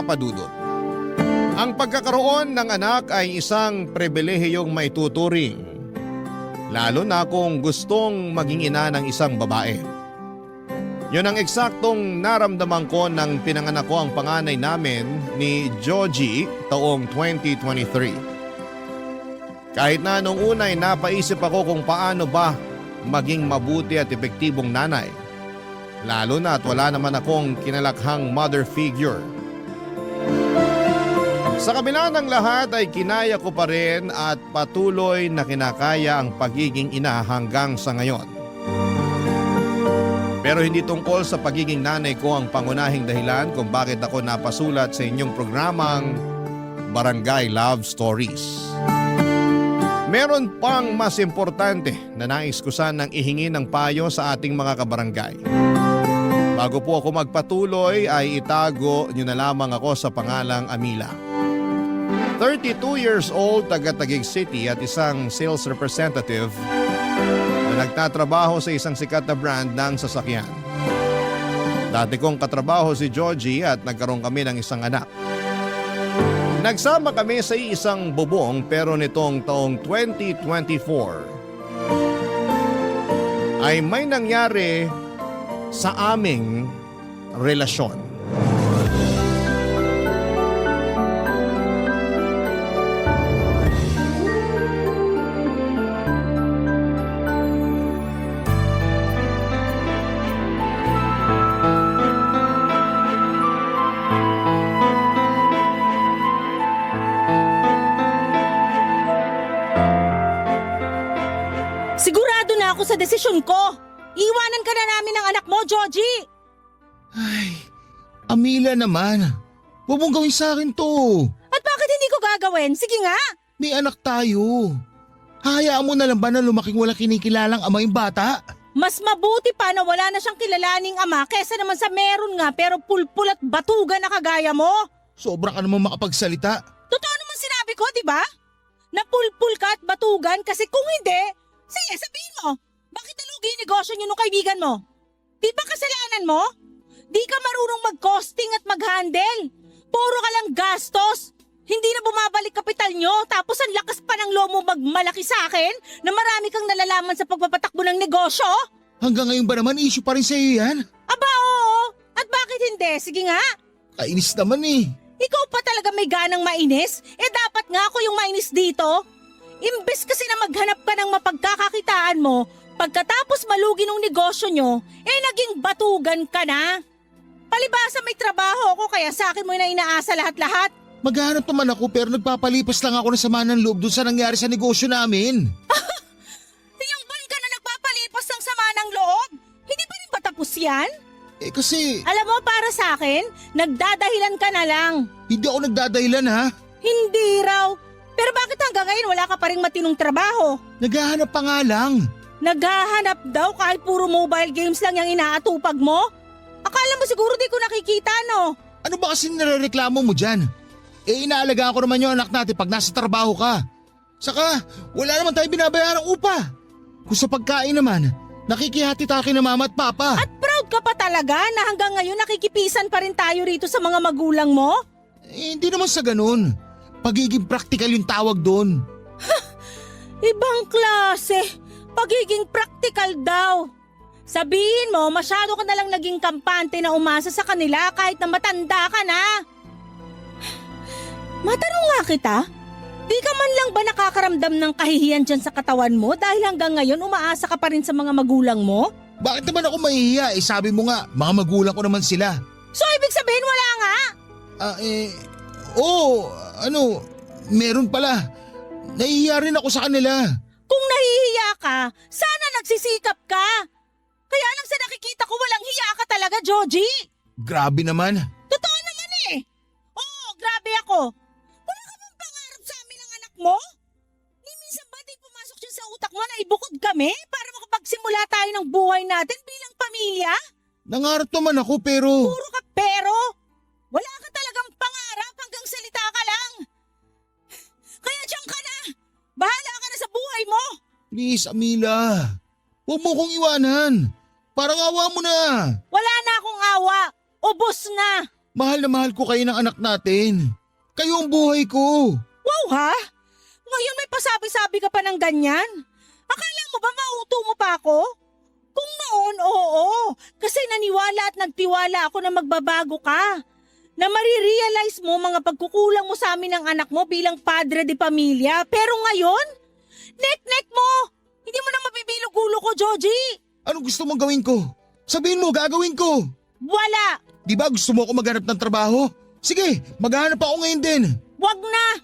Papa Dudut. Ang pagkakaroon ng anak ay isang pribilehiyong maituturing, lalo na kung gustong maging ina ng isang babae. Yun ang eksaktong naramdaman ko nang pinanganak ko ang panganay namin ni Joji taong 2023. Kahit na nung una ay napaisip ako kung paano ba maging mabuti at epektibong nanay. Lalo na at wala naman akong kinalakhang mother figure. Sa kabila ng lahat ay kinaya ko pa rin at patuloy na kinakaya ang pagiging ina hanggang sa ngayon. Pero hindi tungkol sa pagiging nanay ko ang pangunahing dahilan kung bakit ako napasulat sa inyong programang Barangay Love Stories. Meron pang mas importante na nais ko sanang ihingi ng payo sa ating mga kabarangay. Bago po ako magpatuloy ay itago niyo na lamang ako sa pangalang Amila. 32 years old, taga Taguig City at isang sales representative na nagtatrabaho sa isang sikat na brand ng sasakyan. Dati kong katrabaho si Georgie at nagkaroon kami ng isang anak. Nagsama kami sa isang bubong pero nitong taong 2024 ay may nangyari sa aming relasyon. Sigurado na ako sa desisyon ko. Iwanan ka na namin ng anak mo, Georgie. Ay, Amila naman. Huwag mong gawin sa akin to. At bakit hindi ko gagawin? Sige nga. May anak tayo. Hayaan mo na lang ba na lumaking walang kinikilalang ama yung bata? Mas mabuti pa na wala na siyang kilalaning ama kesa naman sa meron nga pero pulpul at batugan na kagaya mo. Sobra ka naman makapagsalita. Totoo naman sinabi ko, di ba? Na pulpul ka at batugan kasi kung hindi, sige sabihin mo, bakit nalugi yung negosyo niyo nung kaibigan mo? Di ba kasalanan mo? Di ka marunong mag-costing at mag-handle. Puro ka lang gastos. Hindi na bumabalik kapital nyo tapos ang lakas pa ng loob mo magmalaki sa akin na marami kang nalalaman sa pagpapatakbo ng negosyo? Hanggang ngayon ba naman issue pa rin sa'yo yan? Aba oo. At bakit hindi? Sige nga. Kainis naman eh. Ikaw pa talaga may ganang mainis? Dapat nga ako yung mainis dito. Imbes kasi na maghanap ka ng mapagkakakitaan mo, pagkatapos malugi ng negosyo nyo, naging batugan ka na. Palibasa may trabaho ako kaya sa akin mo na inaasa lahat-lahat. Maghanap naman ako pero nagpapalipas lang ako ng sama ng loob dun sa nangyari sa negosyo namin. Ilang buwan ka na nagpapalipas ng sama ng loob? Hindi pa rin ba tapos yan? Kasi Alam mo para sa akin, nagdadahilan ka na lang. hindi ako nagdadahilan ha. Hindi raw. Pero bakit hanggang ngayon wala ka pa ring matinong trabaho? Naghahanap pa nga lang. Naghahanap daw kahit puro mobile games lang yung inaatupag mo? Akala mo siguro di ko nakikita no? Ano ba kasi nirereklamo mo dyan? Inaalagaan ko naman yung anak natin pag nasa trabaho ka. Saka wala naman tayo binabayarang upa. Kung sa pagkain naman, nakikihati tayo kina mama at papa. At proud ka pa talaga na hanggang ngayon nakikipisan pa rin tayo rito sa mga magulang mo? Hindi naman sa ganun. Pagiging practical yung tawag doon. Ibang klase. Pagiging practical daw. Sabihin mo, masyado ka nalang naging kampante na umasa sa kanila kahit na matanda ka na. Matanong nga kita, di ka man lang ba nakakaramdam ng kahihiyan dyan sa katawan mo dahil hanggang ngayon umaasa ka pa rin sa mga magulang mo? Bakit naman ako mahihiya? Sabi mo nga, mga magulang ko naman sila. So ibig sabihin wala nga? Meron pala. Nahihiya rin ako sa kanila. Kung nahihiya ka, sana nagsisikap ka. Kaya lang sa nakikita ko walang hiya ka talaga, Georgie. Grabe naman. Totoo naman eh. Oo, grabe ako. Wala ka bang pangarap sa amin ng anak mo? Minsan ba di pumasok dyan sa utak mo na ibukod kami para makapagsimula tayo ng buhay natin bilang pamilya? Nangarap naman ako pero... Puro ka pero. Wala ka talagang pangarap hanggang salita ka lang. Kaya diyan ka na. Bahala ka na sa buhay mo. Please, Amila. Huwag mo kong iwanan. Parang awa mo na. Wala na akong awa. Ubos na. Mahal na mahal ko kayo ng anak natin. Kayo ang buhay ko. Wow ha? Ngayon may pasabi-sabi ka pa ng ganyan? Akala mo ba mauto mo pa ako? Kung noon, oo. Kasi naniwala at nagtiwala ako na magbabago ka. Na marirealize mo mga pagkukulang mo sa amin ng anak mo bilang padre de pamilya. Pero ngayon, nek-nek mo! Hindi mo na mabibilog ulo ko, Joji! Anong gusto mong gawin ko? Sabihin mo, gagawin ko. Wala! Di ba gusto mo ako maghanap ng trabaho? Sige, maghanap ako ngayon din. Wag na!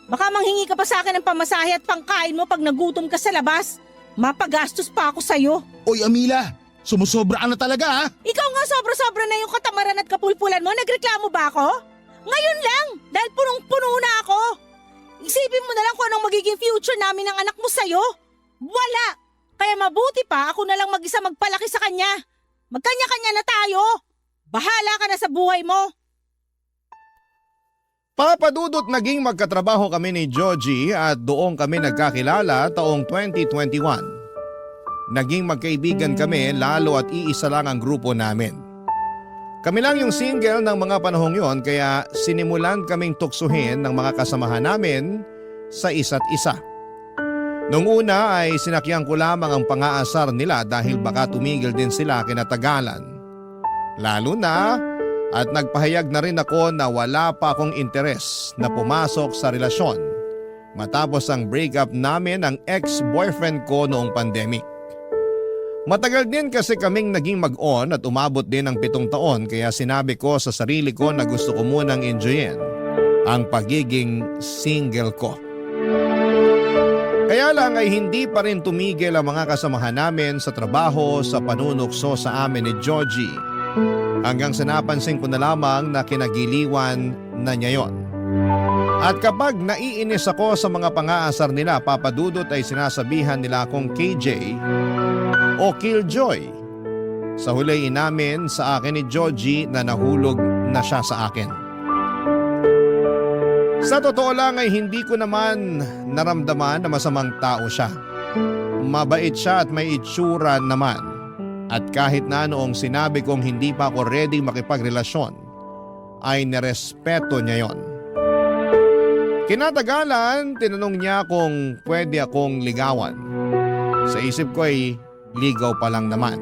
Baka manghingi ka pa sa akin ng pamasahe at pangkain mo pag nagutom ka sa labas. Mapagastos pa ako sa'yo. Oy Amila, sumusobra ka na talaga ha? Ikaw nga sobra-sobra na yung katamaran at kapulpulan mo. Nagreklamo ba ako? Ngayon lang, dahil punong-puno na ako. Isipin mo na lang kung anong magiging future namin ng anak mo sa'yo. Wala! Kaya mabuti pa ako na lang mag-isa magpalaki sa kanya. Magkanya-kanya na tayo. Bahala ka na sa buhay mo. Papadudot naging magkatrabaho kami ni Joji at doon kami nagkakilala taong 2021. Naging magkaibigan kami lalo at iisa lang ang grupo namin. Kami lang yung single ng mga panahong yon kaya sinimulan kaming tuksuhin ng mga kasamahan namin sa isa't isa. Nung una ay sinakyan ko lamang ang pang-aasar nila dahil baka tumigil din sila kinatagalan. Lalo na at nagpahayag na rin ako na wala pa akong interes na pumasok sa relasyon matapos ang breakup namin ng ex-boyfriend ko noong pandemic. Matagal din kasi kaming naging mag-on at umabot din ng 7 taon kaya sinabi ko sa sarili ko na gusto ko munang enjoyin ang pagiging single ko. Kaya lang ay hindi pa rin tumigil ang mga kasamahan namin sa trabaho sa panunukso sa amin ni Joji. Hanggang sa napansin ko na lamang na kinagiliwan na niya yon. At kapag naiinis ako sa mga pang-aasar nila, papadudot ay sinasabihan nila akong KJ o Killjoy. Sa huli inamin sa akin ni Joji na nahulog na siya sa akin. Sa totoo lang ay hindi ko naman naramdaman na masamang tao siya. Mabait siya at may itsura naman. At kahit na noong sinabi kong hindi pa ako ready makipagrelasyon, ay nirespeto niya yon. Kinatagalan, tinanong niya kung pwede akong ligawan. Sa isip ko ay ligaw pa lang naman.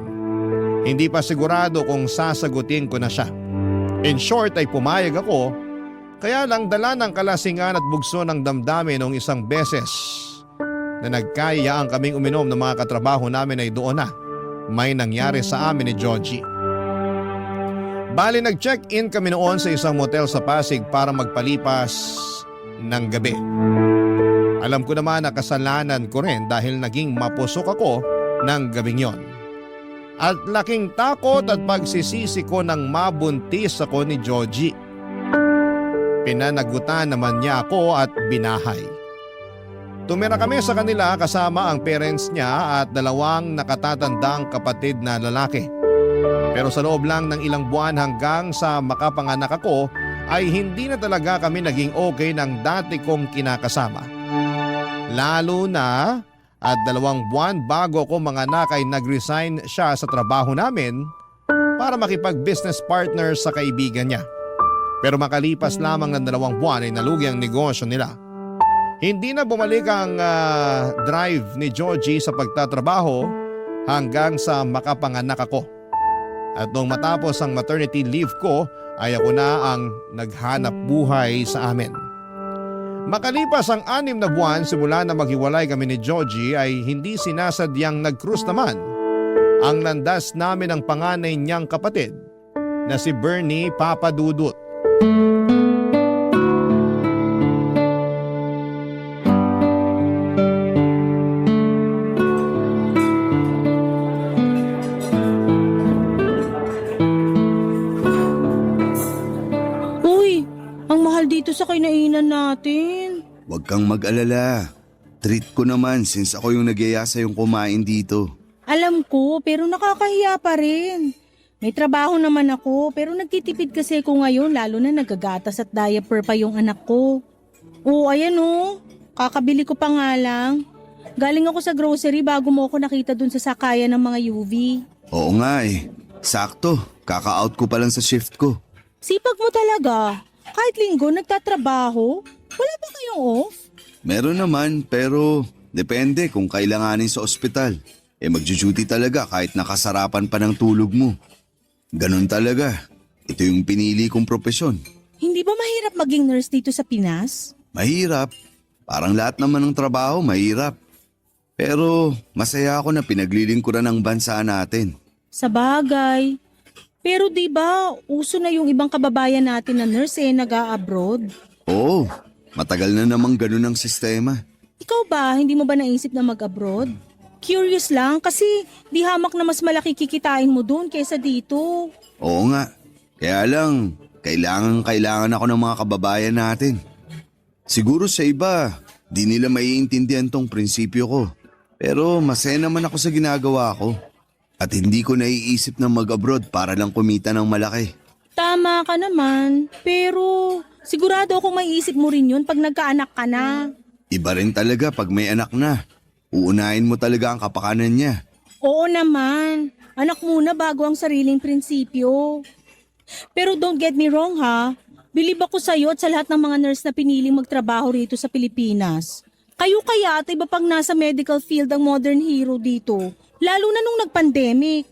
Hindi pa sigurado kung sasagutin ko na siya. In short ay pumayag ako, kaya lang dala ng kalasingan at bugso ng damdamin noong isang beses na nagkayaan kaming uminom ng mga katrabaho namin ay doon na may nangyari sa amin ni Joji. Bali nag-check-in kami noon sa isang motel sa Pasig para magpalipas ng gabi. Alam ko naman na kasalanan ko rin dahil naging mapusok ako ng gabing yon. At laking takot at pagsisisi ko nang mabuntis ako ni Joji. Pinanagutan naman niya ako at binahay. Tumira kami sa kanila kasama ang parents niya at 2 nakatatandang kapatid na lalaki. Pero sa loob lang ng ilang buwan hanggang sa makapanganak ako ay hindi na talaga kami naging okay ng dati kong kinakasama. Lalo na at 2 buwan bago ako manganak ay nag-resign siya sa trabaho namin para makipag-business partner sa kaibigan niya. Pero makalipas lamang ng 2 buwan ay nalugi ang negosyo nila. Hindi na bumalik ang drive ni Joji sa pagtatrabaho hanggang sa makapanganak ako. At nung matapos ang maternity leave ko ay ako na ang naghanap buhay sa amin. Makalipas ang 6 na buwan simula na maghiwalay kami ni Joji ay hindi sinasadyang nag-cruise naman ang landas namin ng panganay niyang kapatid na si Bernie Papadudut. Dito sa kinainan natin. Huwag kang mag-alala. Treat ko naman since ako yung nagyaya sa'yong kumain dito. Alam ko, pero nakakahiya pa rin. May trabaho naman ako, pero nagtitipid kasi ako ngayon lalo na nagagatas at diaper pa yung anak ko. Oo, ayan o. Kakabili ko pa nga lang. Galing ako sa grocery bago mo ako nakita dun sa sakayan ng mga UV. Oo nga eh. Sakto. Kaka-out ko pa lang sa shift ko. Sipag mo talaga. Kahit linggo nagtatrabaho. Wala ba kayong off? Meron naman pero depende kung kailanganin sa ospital. Magjo-duty talaga kahit nakasarapan pa ng tulog mo. Ganun talaga. Ito yung pinili kong propesyon. Hindi ba mahirap maging nurse dito sa Pinas? Mahirap. Parang lahat naman ng trabaho mahirap. Pero masaya ako na pinaglilingkuran ng bansa natin. Sa bagay. Pero di ba uso na yung ibang kababayan natin na nurse nag-a-abroad? Oo, matagal na namang ganun ang sistema. Ikaw ba, hindi mo ba naisip na mag-abroad? Curious lang kasi di hamak na mas malaki kikitain mo dun kaysa dito. Oo nga. Kaya lang, kailangan ako ng mga kababayan natin. Siguro sa iba, di nila maiintindihan tong prinsipyo ko. Pero masaya naman ako sa ginagawa ko. At hindi ko naiisip na mag-abroad para lang kumita ng malaki. Tama ka naman, pero sigurado akong maiisip mo rin yun pag nagkaanak ka na. Iba rin talaga pag may anak na. Uunahin mo talaga ang kapakanan niya. Oo naman, anak muna bago ang sariling prinsipyo. Pero don't get me wrong ha, bilib ako sa'yo at sa lahat ng mga nurse na piniling magtrabaho rito sa Pilipinas. Kayo kaya at iba pang nasa medical field ang modern hero dito, lalo na nung nag-pandemic.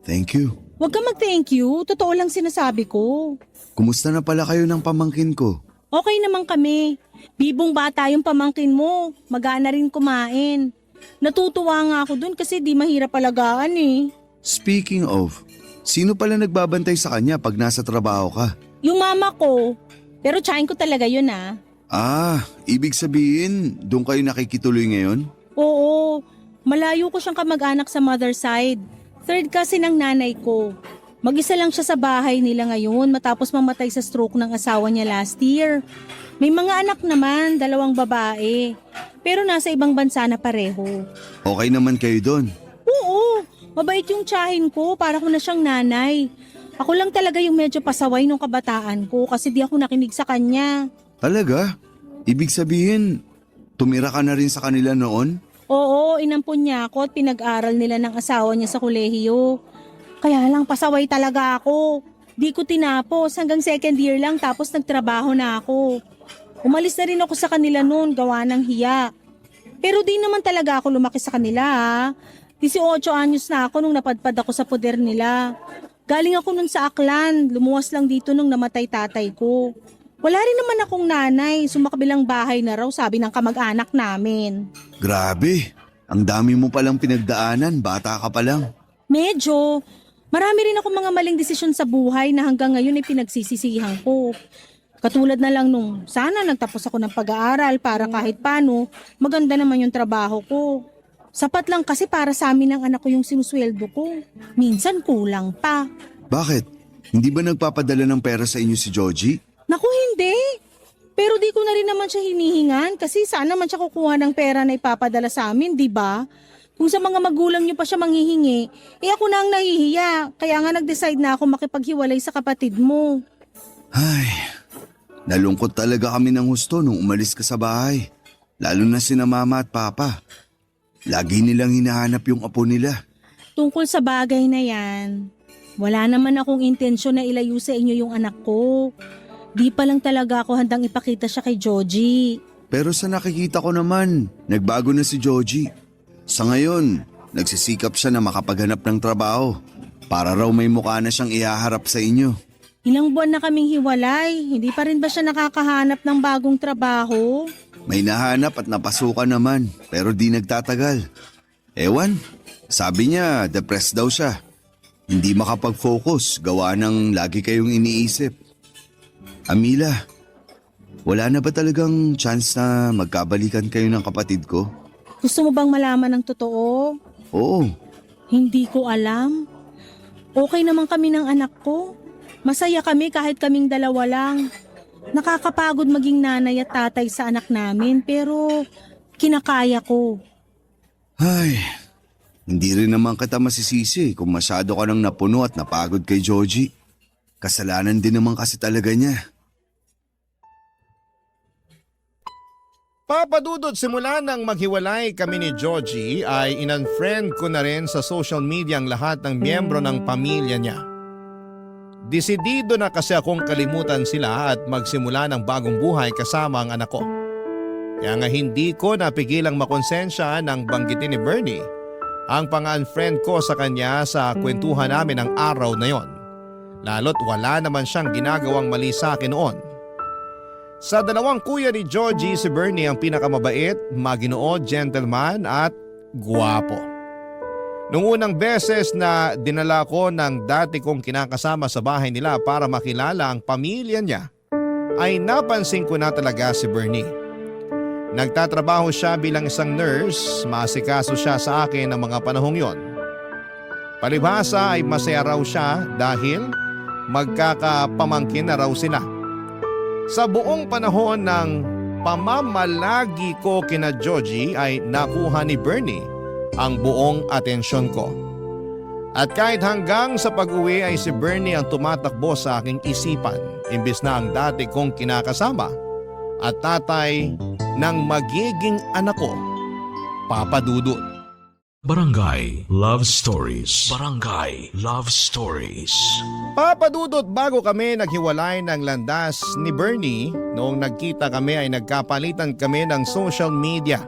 Thank you. Huwag ka mag-thank you, totoo lang sinasabi ko. Kumusta na pala kayo ng pamangkin ko? Okay naman kami. Bibong bata yung pamangkin mo, magana rin kumain. Natutuwa nga ako dun kasi di mahirap alagaan eh. Speaking of, sino pala nagbabantay sa kanya pag nasa trabaho ka? Yung mama ko, pero tsahin ko talaga yun ah. Ibig sabihin, doon kayo nakikituloy ngayon? Oo, malayo ko siyang kamag-anak sa mother side. Third kasi ng nanay ko. Mag-isa lang siya sa bahay nila ngayon matapos mamatay sa stroke ng asawa niya last year. May mga anak naman, 2 babae. Pero nasa ibang bansa na pareho. Okay naman kayo doon? Oo, mabait yung tsahin ko, para ko na siyang nanay. Ako lang talaga yung medyo pasaway nung kabataan ko kasi di ako nakinig sa kanya. Talaga? Ibig sabihin, tumira ka na rin sa kanila noon? Oo, inampun niya ako at pinag-aral nila ng asawa niya sa kolehiyo. Kaya lang pasaway talaga ako. Di ko tinapos hanggang second year lang tapos nagtrabaho na ako. Umalis na rin ako sa kanila noon gawa ng hiya. Pero di naman talaga ako lumaki sa kanila ha. 18 anyos na ako nung napadpad ako sa poder nila. Galing ako nun sa Aklan, lumuwas lang dito nung namatay tatay ko. Wala rin naman akong nanay, sumakabilang bahay na raw sabi ng kamag-anak namin. Grabe, ang dami mo palang pinagdaanan, bata ka pa lang. Medyo. Marami rin ako mga maling desisyon sa buhay na hanggang ngayon ay pinagsisisihan ko. Katulad na lang nung sana nagtapos ako ng pag-aaral para kahit paano maganda naman yung trabaho ko. Sapat lang kasi para sa amin ng anak ko yung sinusweldo ko. Minsan kulang pa. Bakit? Hindi ba nagpapadala ng pera sa inyo si Georgie? Naku, hindi. Pero di ko na rin naman siya hinihingan kasi saan naman siya kukuha ng pera na ipapadala sa amin, di ba? Kung sa mga magulang niyo pa siya manghihingi, ako na ang nahihiya. Kaya nga nag-decide na ako makipaghiwalay sa kapatid mo. Ay, nalungkot talaga kami ng husto nung umalis ka sa bahay. Lalo na sina mama at papa. Lagi nilang hinahanap yung apo nila. Tungkol sa bagay na yan, wala naman akong intensyon na ilayo sa inyo yung anak ko. Di pa lang talaga ako handang ipakita siya kay Georgie. Pero sa nakikita ko naman, nagbago na si Georgie. Sa ngayon, nagsisikap siya na makapaghanap ng trabaho. Para raw may mukha na siyang ihaharap sa inyo. Ilang buwan na kaming hiwalay, hindi pa rin ba siya nakakahanap ng bagong trabaho? May nahanap at napasukan naman, pero di nagtatagal. Ewan, sabi niya depressed daw siya. Hindi makapag-focus, gawa ng lagi kayong iniisip. Amila, wala na ba talagang chance na magkabalikan kayo ng kapatid ko? Gusto mo bang malaman ng totoo? Oo, Hindi ko alam. Okay naman kami ng anak ko. Masaya kami kahit kaming 2 lang. Nakakapagod maging nanay at tatay sa anak namin pero kinakaya ko. ay, hindi rin naman kita masisisi kung masyado ka nang napuno at napagod kay Georgie. Kasalanan din naman kasi talaga niya. Papadudod simula nang maghiwalay kami ni Georgie ay in-unfriend ko na rin sa social media ang lahat ng miyembro ng pamilya niya. Desidido na kasi akong kalimutan sila at magsimula ng bagong buhay kasama ang anak ko. Kaya nga hindi ko napigilang makonsensya nang banggitin ni Bernie ang pang-unfriend ko sa kanya sa kwentuhan namin ng araw na yon. Lalo't wala naman siyang ginagawang mali sa akin noon. Sa dalawang kuya ni Georgie, si Bernie ang pinakamabait, maginoo, gentleman at guwapo. Noong unang beses na dinala ko ng dati kong kinakasama sa bahay nila para makilala ang pamilya niya, ay napansin ko na talaga si Bernie. Nagtatrabaho siya bilang isang nurse, maasikaso siya sa akin ng mga panahong yon. Palibhasa ay masaya raw siya dahil magkakapamangkin na raw sila. Sa buong panahon ng pamamalagi ko kina Georgie ay nakuha ni Bernie ang buong atensyon ko. At kahit hanggang sa pag-uwi ay si Bernie ang tumatakbo sa aking isipan imbes na ang dati kong kinakasama at tatay ng magiging anak ko, Papa Dudut. Barangay Love Stories. Barangay Love Stories. Papa Dudut, bago kami naghiwalay ng landas ni Bernie, noong nagkita kami ay nagkapalitan kami ng social media.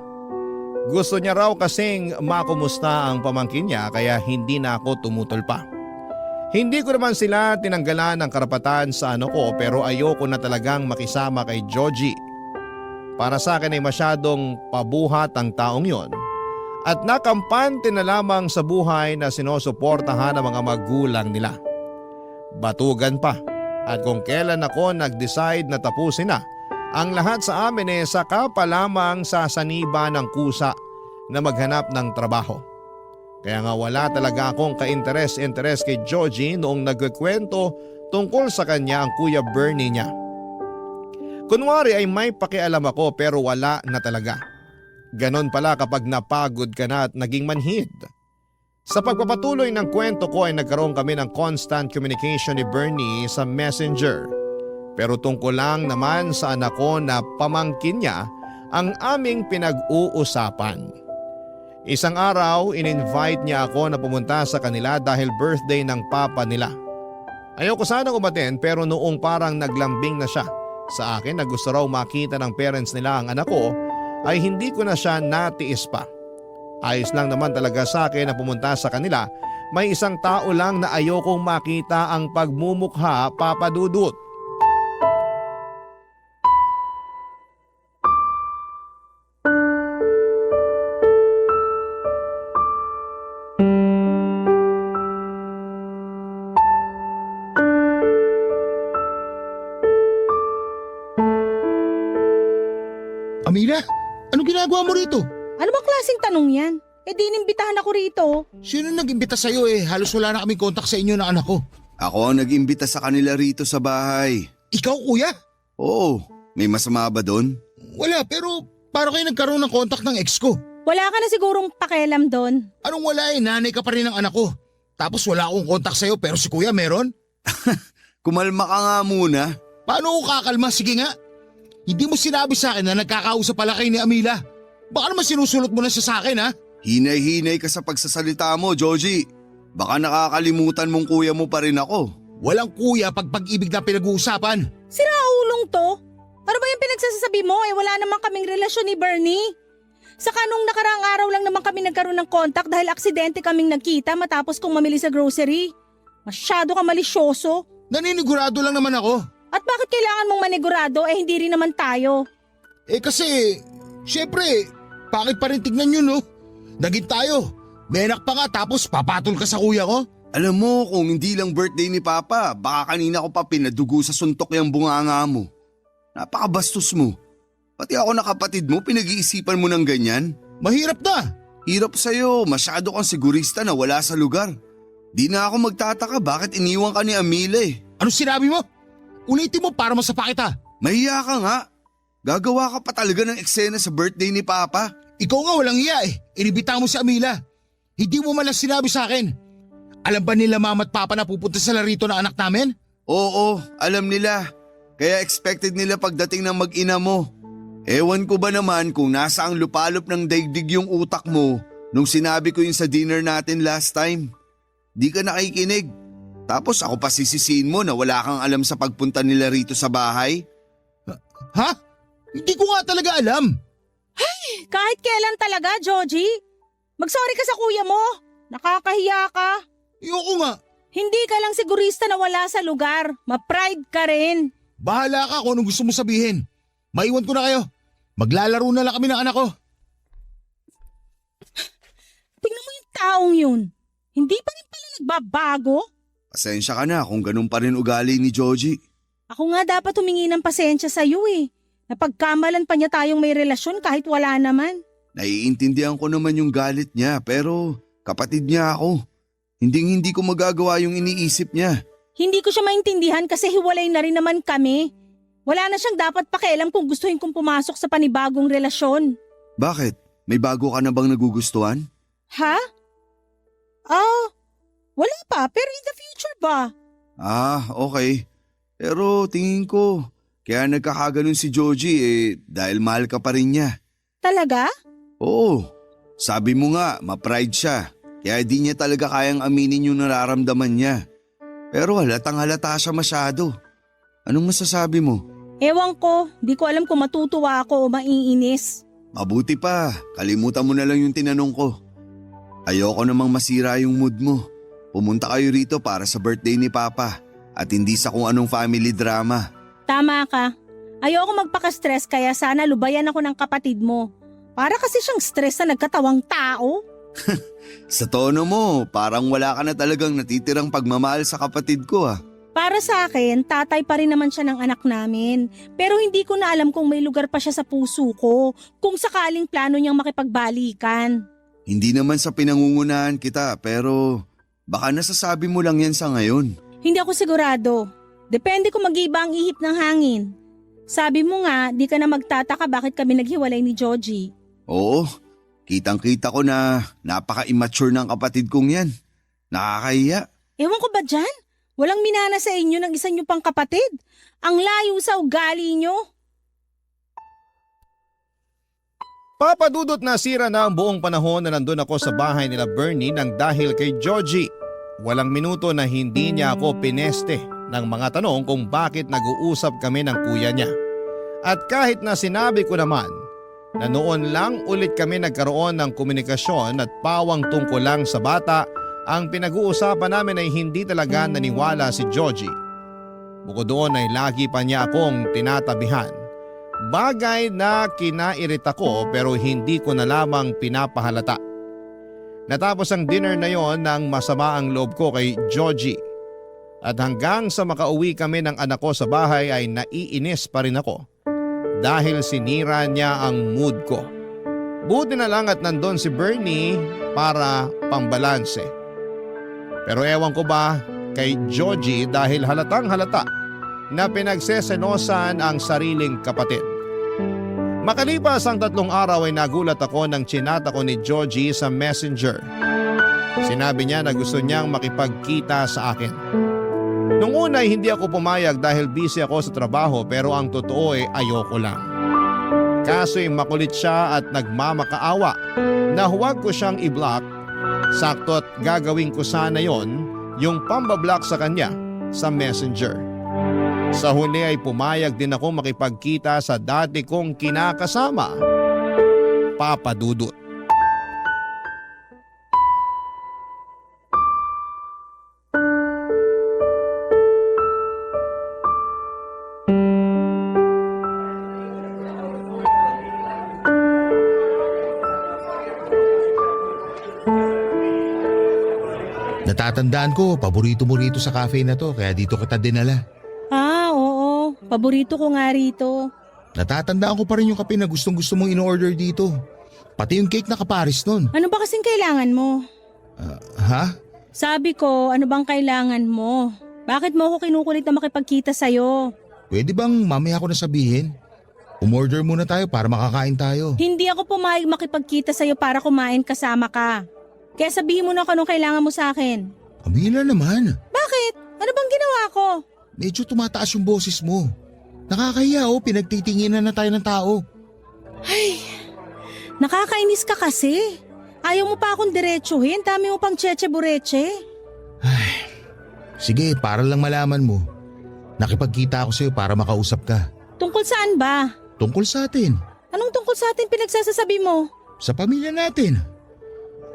Gusto niya raw kasing makumusta ang pamangkin niya kaya hindi na ako tumutol pa. Hindi ko naman sila tinanggalan ng karapatan sa ano ko pero ayoko na talagang makisama kay Georgie. Para sa akin ay masyadong pabuhat ang taong yon at nakampante na lamang sa buhay na sinusuportahan ng mga magulang nila. Batugan pa at kung kailan ako nag-decide na tapusin na ang lahat sa amin saka pa lamang sasaniba ng kusa na maghanap ng trabaho. Kaya nga wala talaga akong ka-interes kay Georgie noong nagkikwento tungkol sa kanya ang Kuya Bernie niya. Kunwari ay may pakialam ako pero wala na talaga. Ganon pala kapag napagod ka na at naging manhid. Sa pagpapatuloy ng kwento ko ay nagkaroon kami ng constant communication ni Bernie sa Messenger. Pero tungkol lang naman sa anak ko na pamangkin niya ang aming pinag-uusapan. Isang araw, in-invite niya ako na pumunta sa kanila dahil birthday ng papa nila. Ayoko sanang umaten pero noong parang naglambing na siya sa akin na gusto raw makita ng parents nila ang anak ko, ay hindi ko na siya natiis pa. Ayos lang naman talaga sa akin na pumunta sa kanila, may isang tao lang na ayokong makita ang pagmumukha, Papa Dudut. Amira, anong ginagawa mo rito? Ano bang klaseng tanong yan? Eh di inimbitahan ako rito. Sino nag-imbita sa'yo Halos wala na kaming kontak sa inyo ng anak ko. Ako ang nag-imbita sa kanila rito sa bahay. Ikaw, kuya? Oo, may masama ba doon? Wala, pero paano kayo nagkaroon ng kontak ng ex ko? Wala ka na sigurong pakialam doon. Anong wala nanay ka pa rin ng anak ko. Tapos wala akong kontak sa'yo pero si kuya meron? Kumalma ka nga muna. Paano ako kakalma? Sige nga. Hindi mo sinabi sa akin na nagkakausap pala kayo ni Amila. Baka naman sinusulot mo na siya sa akin ha? Hinay-hinay ka sa pagsasalita mo, Georgie. Baka nakakalimutan mong kuya mo pa rin ako. Walang kuya pag pag-ibig na pinag-uusapan. Sira ulong to. Ano ba yung pinagsasabi mo? Wala naman kaming relasyon ni Bernie. Saka nung nakaraang araw lang naman kami nagkaroon ng contact dahil aksidente kaming nagkita matapos kong mamili sa grocery. Masyado ka malisyoso. Naninigurado lang naman ako. At bakit kailangan mong manigurado hindi rin naman tayo? Kasi, syempre, bakit pa rin tignan yun Naging tayo. May anak pa nga tapos papatol ka sa kuya ko? Alam mo, kung hindi lang birthday ni Papa, baka kanina ko pa pinadugo sa suntok yung bunganga mo. Napakabastos mo. Pati ako na kapatid mo, pinag-iisipan mo ng ganyan? Mahirap na. Hirap sa'yo, masyado kang sigurista na wala sa lugar. Di na ako magtataka bakit iniwan ka ni Amila Ano sinabi mo? Ulitin mo para masapa kita. Mahiya ka nga. Gagawa ka pa talaga ng eksena sa birthday ni Papa. Ikaw nga walang iya Inibita mo si Amila. Hindi mo man lang sinabi sa akin. Alam ba nila mama at papa na pupunta sa larito ng anak namin? Oo, alam nila. Kaya expected nila pagdating ng mag-ina mo. Ewan ko ba naman kung nasa ang lupalop ng daigdig yung utak mo nung sinabi ko yun sa dinner natin last time. Di ka nakikinig. Tapos ako pa sisisihin mo na wala kang alam sa pagpunta nila rito sa bahay? Ha? Hindi ko nga talaga alam. Kahit kailan talaga, Joji. Mag-sorry ka sa kuya mo. Nakakahiya ka. Ayoko nga. Hindi ka lang sigurista na wala sa lugar. Ma-pride ka rin. Bahala ka kung anong gusto mo sabihin. Maiwan ko na kayo. Maglalaro na lang kami ng anak ko. Tingnan mo yung taong yun. Hindi pa rin pala nagbabago. Pasensya ka na kung ganun pa rin ugali ni Joji. Ako nga dapat humingi ng pasensya sa'yo eh. Napagkamalan pa niya tayong may relasyon kahit wala naman. Naiintindihan ko naman yung galit niya pero kapatid niya ako. Hindi ko magagawa yung iniisip niya. Hindi ko siya maintindihan kasi hiwalay na rin naman kami. Wala na siyang dapat pakialam kung gustuhin kong pumasok sa panibagong relasyon. Bakit? May bago ka na bang nagugustuhan? Ha? Wala pa pero in the future ba? Okay. Pero tingin ko, kaya nagkakaganon si Joji dahil mahal ka pa rin niya. Talaga? Oo, sabi mo nga, ma-pride siya. Kaya di niya talaga kayang aminin yung nararamdaman niya. Pero halatang halata siya masyado. Anong masasabi mo? Ewan ko, di ko alam kung matutuwa ako o maiinis. Mabuti pa, kalimutan mo na lang yung tinanong ko. Ayoko namang masira yung mood mo. Pumunta kayo rito para sa birthday ni Papa at hindi sa kung anong family drama. Tama ka. Ayoko magpaka-stress kaya sana lubayan ako ng kapatid mo. Para kasi siyang stress na nagkatawang tao. Sa tono mo, parang wala ka na talagang natitirang pagmamahal sa kapatid ko ah. Para sa akin, tatay pa rin naman siya ng anak namin. Pero hindi ko na alam kung may lugar pa siya sa puso ko, kung sakaling plano niyang makipagbalikan. Hindi naman sa pinangungunahan kita pero baka nasasabi mo lang yan sa ngayon. Hindi ako sigurado. Depende kung mag-iba ang ihip ng hangin. Sabi mo nga, di ka na magtataka bakit kami naghiwalay ni Joji. Oo, kitang-kita ko na napaka-immature ng kapatid kong yan. Nakakahiya. Ewan ko ba dyan? Walang minana sa inyo ng isa niyo pang kapatid. Ang layo sa ugali niyo. Papadudot na sira na ang buong panahon na nandun ako sa bahay nila Bernie nang dahil kay Joji. Walang minuto na hindi niya ako pineste ng mga tanong kung bakit nag-uusap kami ng kuya niya. At kahit na sinabi ko naman na noon lang ulit kami nagkaroon ng komunikasyon at pawang tungkol lang sa bata, ang pinag-uusapan namin ay hindi talaga naniwala si Joji. Bukod doon ay lagi pa niya akong tinatabihan. Bagay na kinairita ko pero hindi ko na lamang pinapahalata. Natapos ang dinner na yon nang masama ang loob ko kay Joji. At hanggang sa makauwi kami ng anak ko sa bahay ay naiinis pa rin ako. Dahil sinira niya ang mood ko. Buti na lang at nandun si Bernie para pambalanse. Pero ewan ko ba kay Joji dahil halatang halata na pinagsesenosan ang sariling kapatid. Makalipas ang 3 araw ay nagulat ako nang chinata ko ni Joji sa messenger. Sinabi niya na gusto niyang makipagkita sa akin. Nung una ay hindi ako pumayag dahil busy ako sa trabaho pero ang totoo ay ayoko lang. Kaso'y makulit siya at nagmamakaawa na huwag ko siyang i-block. Sakto at gagawin ko sana yon, yung pambablock sa kanya sa messenger. Sa huli ay pumayag din ako makipagkita sa dati kong kinakasama, Papa Dudut. Natatandaan ko, paborito mo rito sa cafe na to kaya dito kita dinala. Oo. Paborito ko nga rito. Natatandaan ko pa rin yung kape na gustong-gusto mong in-order dito. Pati yung cake na kaparis nun. Ano ba kasing kailangan mo? Ha? Sabi ko, ano bang kailangan mo? Bakit mo ako kinukulit na makipagkita sa'yo? Pwede bang mamaya ko na sabihin? Umorder muna tayo para makakain tayo. Hindi ako pumayag makipagkita sa'yo para kumain kasama ka. Kaya sabihin mo na kung anong kailangan mo sa akin. Camila naman. Bakit? Ano bang ginawa ko? Medyo tumataas yung boses mo. Nakakahiya pinagtitinginan na tayo ng tao. Ay, nakakainis ka kasi. Ayaw mo pa akong diretsuhin, dami mo pang cheche bureche. Ay, Sige, para lang malaman mo. Nakipagkita ako sa'yo para makausap ka. Tungkol saan ba? Tungkol sa atin, Anong tungkol sa atin pinagsasasabi mo? sa pamilya natin.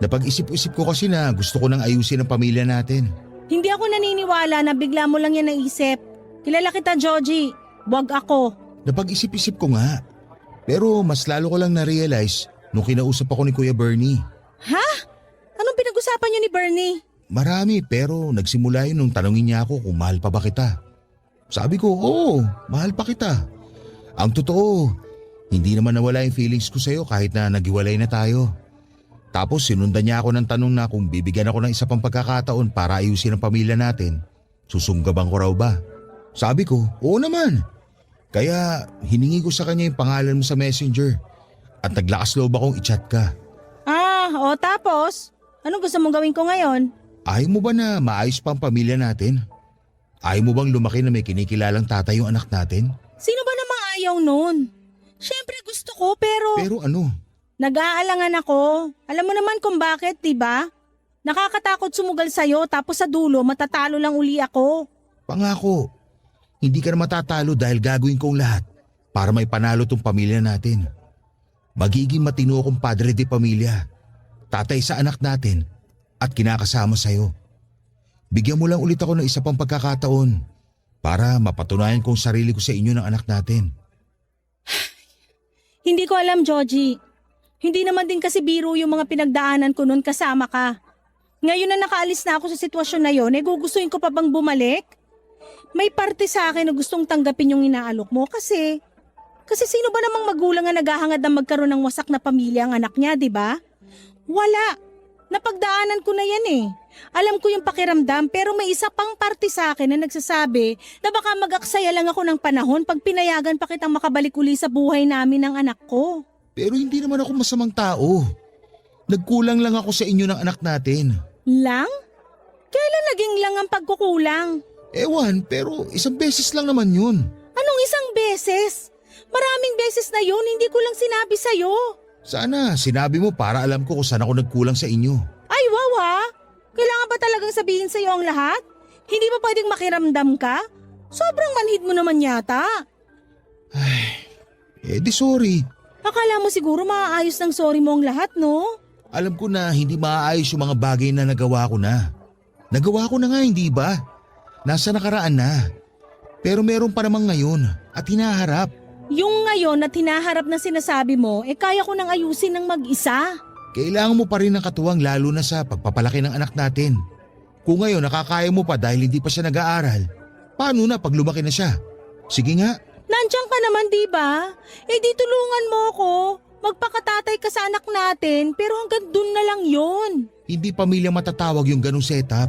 Napag-isip-isip ko kasi na gusto ko nang ayusin ang pamilya natin. Hindi ako naniniwala na bigla mo lang yan naisip. Kilala kita, Joji. Wag ako. Napag-isip-isip ko nga. Pero mas lalo ko lang na-realize nung kinausap ako ni Kuya Bernie. Ha? Anong pinag-usapan niyo ni Bernie? Marami pero nagsimula yun nung tanungin niya ako kung mahal pa ba kita. Sabi ko, oo, mahal pa kita. Ang totoo, hindi naman nawala yung feelings ko sa'yo kahit na naghiwalay na tayo. Tapos sinundan niya ako ng tanong na kung bibigyan ako ng isa pang pagkakataon para ayusin ang pamilya natin, susunggaban ko raw ba? Sabi ko, oo naman. Kaya hiningi ko sa kanya yung pangalan mo sa messenger at naglakas loob akong i-chat ka. O tapos? Anong gusto mong gawin ko ngayon? Ayaw mo ba na maayos pa ang pamilya natin? Ayaw mo bang lumaki na may kinikilalang tatay yung anak natin? Sino ba namang ayaw nun? Siyempre gusto ko pero Pero ano? nag-aalangan ako. Alam mo naman kung bakit, di ba? Nakakatakot sumugal sa'yo tapos sa dulo matatalo lang uli ako. Pangako, hindi ka na matatalo dahil gagawin ko ang lahat para may panalo tong pamilya natin. Magiging matino akong padre de pamilya, tatay sa anak natin at kinakasama sa'yo. Bigyan mo lang ulit ako ng isa pang pagkakataon para mapatunayan kong sarili ko sa inyo ng anak natin. Hindi ko alam, Joji. Hindi naman din kasi biro yung mga pinagdaanan ko noon kasama ka. Ngayon na nakaalis na ako sa sitwasyon na yon, gugustuhin ko pa bang bumalik? May parte sa akin na gustong tanggapin yung inaalok mo kasi sino ba namang magulang na naghahangad na magkaroon ng wasak na pamilya ang anak niya, di ba? Wala. Napagdaanan ko na yan eh. Alam ko yung pakiramdam pero may isa pang parte sa akin na nagsasabi na baka mag-aksaya lang ako ng panahon pag pinayagan pa kitang makabalik uli sa buhay namin ng anak ko. Pero hindi naman ako masamang tao. Nagkulang lang ako sa inyo ng anak natin. Lang? Kailan naging lang ang pagkukulang? Ewan, pero isang beses lang naman yun. Anong isang beses? Maraming beses na yun, hindi ko lang sinabi sa'yo. Sana sinabi mo para alam ko kung saan ako nagkulang sa inyo. Ay, wow ha? Kailangan ba talagang sabihin sa'yo ang lahat? Hindi ba pwedeng makiramdam ka? Sobrang manhid mo naman yata. Di sorry. Akala mo siguro maaayos ng sorry mo ang lahat, no? Alam ko na hindi maaayos yung mga bagay na nagawa ko na. Nagawa ko na nga, hindi ba? Nasa nakaraan na. Pero meron pa namang ngayon at hinaharap. Yung ngayon at hinaharap na sinasabi mo, kaya ko nang ayusin ng mag-isa. Kailangan mo pa rin ng katuwang lalo na sa pagpapalaki ng anak natin. Kung ngayon nakakaya mo pa dahil hindi pa siya nag-aaral, paano na pag lumaki na siya? Sige nga. Nandiyan ka naman, di ba? Di tulungan mo ako. Magpakatatay ka sa anak natin, pero hanggang dun na lang yon. Hindi pamilya matatawag yung ganung setup.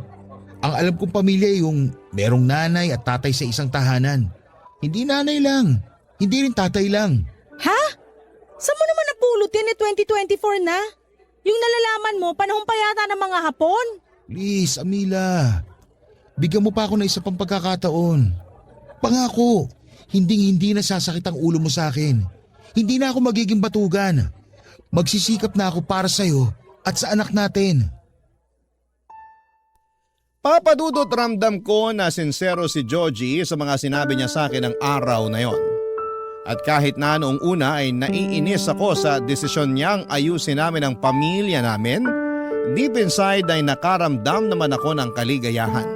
Ang alam kong pamilya yung merong nanay at tatay sa isang tahanan. Hindi nanay lang. Hindi rin tatay lang. Ha? Saan mo naman napulot yan 2024 na? Yung nalalaman mo, panahon pa yata ng mga Hapon. Please, Amila. Bigyan mo pa ako ng isa pang pagkakataon. Pangako, hindi na sasakit ang ulo mo sa akin. Hindi na ako magiging batugan. Magsisikap na ako para sa'yo at sa anak natin. Papadudot ramdam ko na sincero si Joji sa mga sinabi niya sa akin ng araw na yon. At kahit na noong una ay naiinis ako sa desisyon niyang ayusin namin ang pamilya namin, deep inside ay nakaramdam naman ako ng kaligayahan.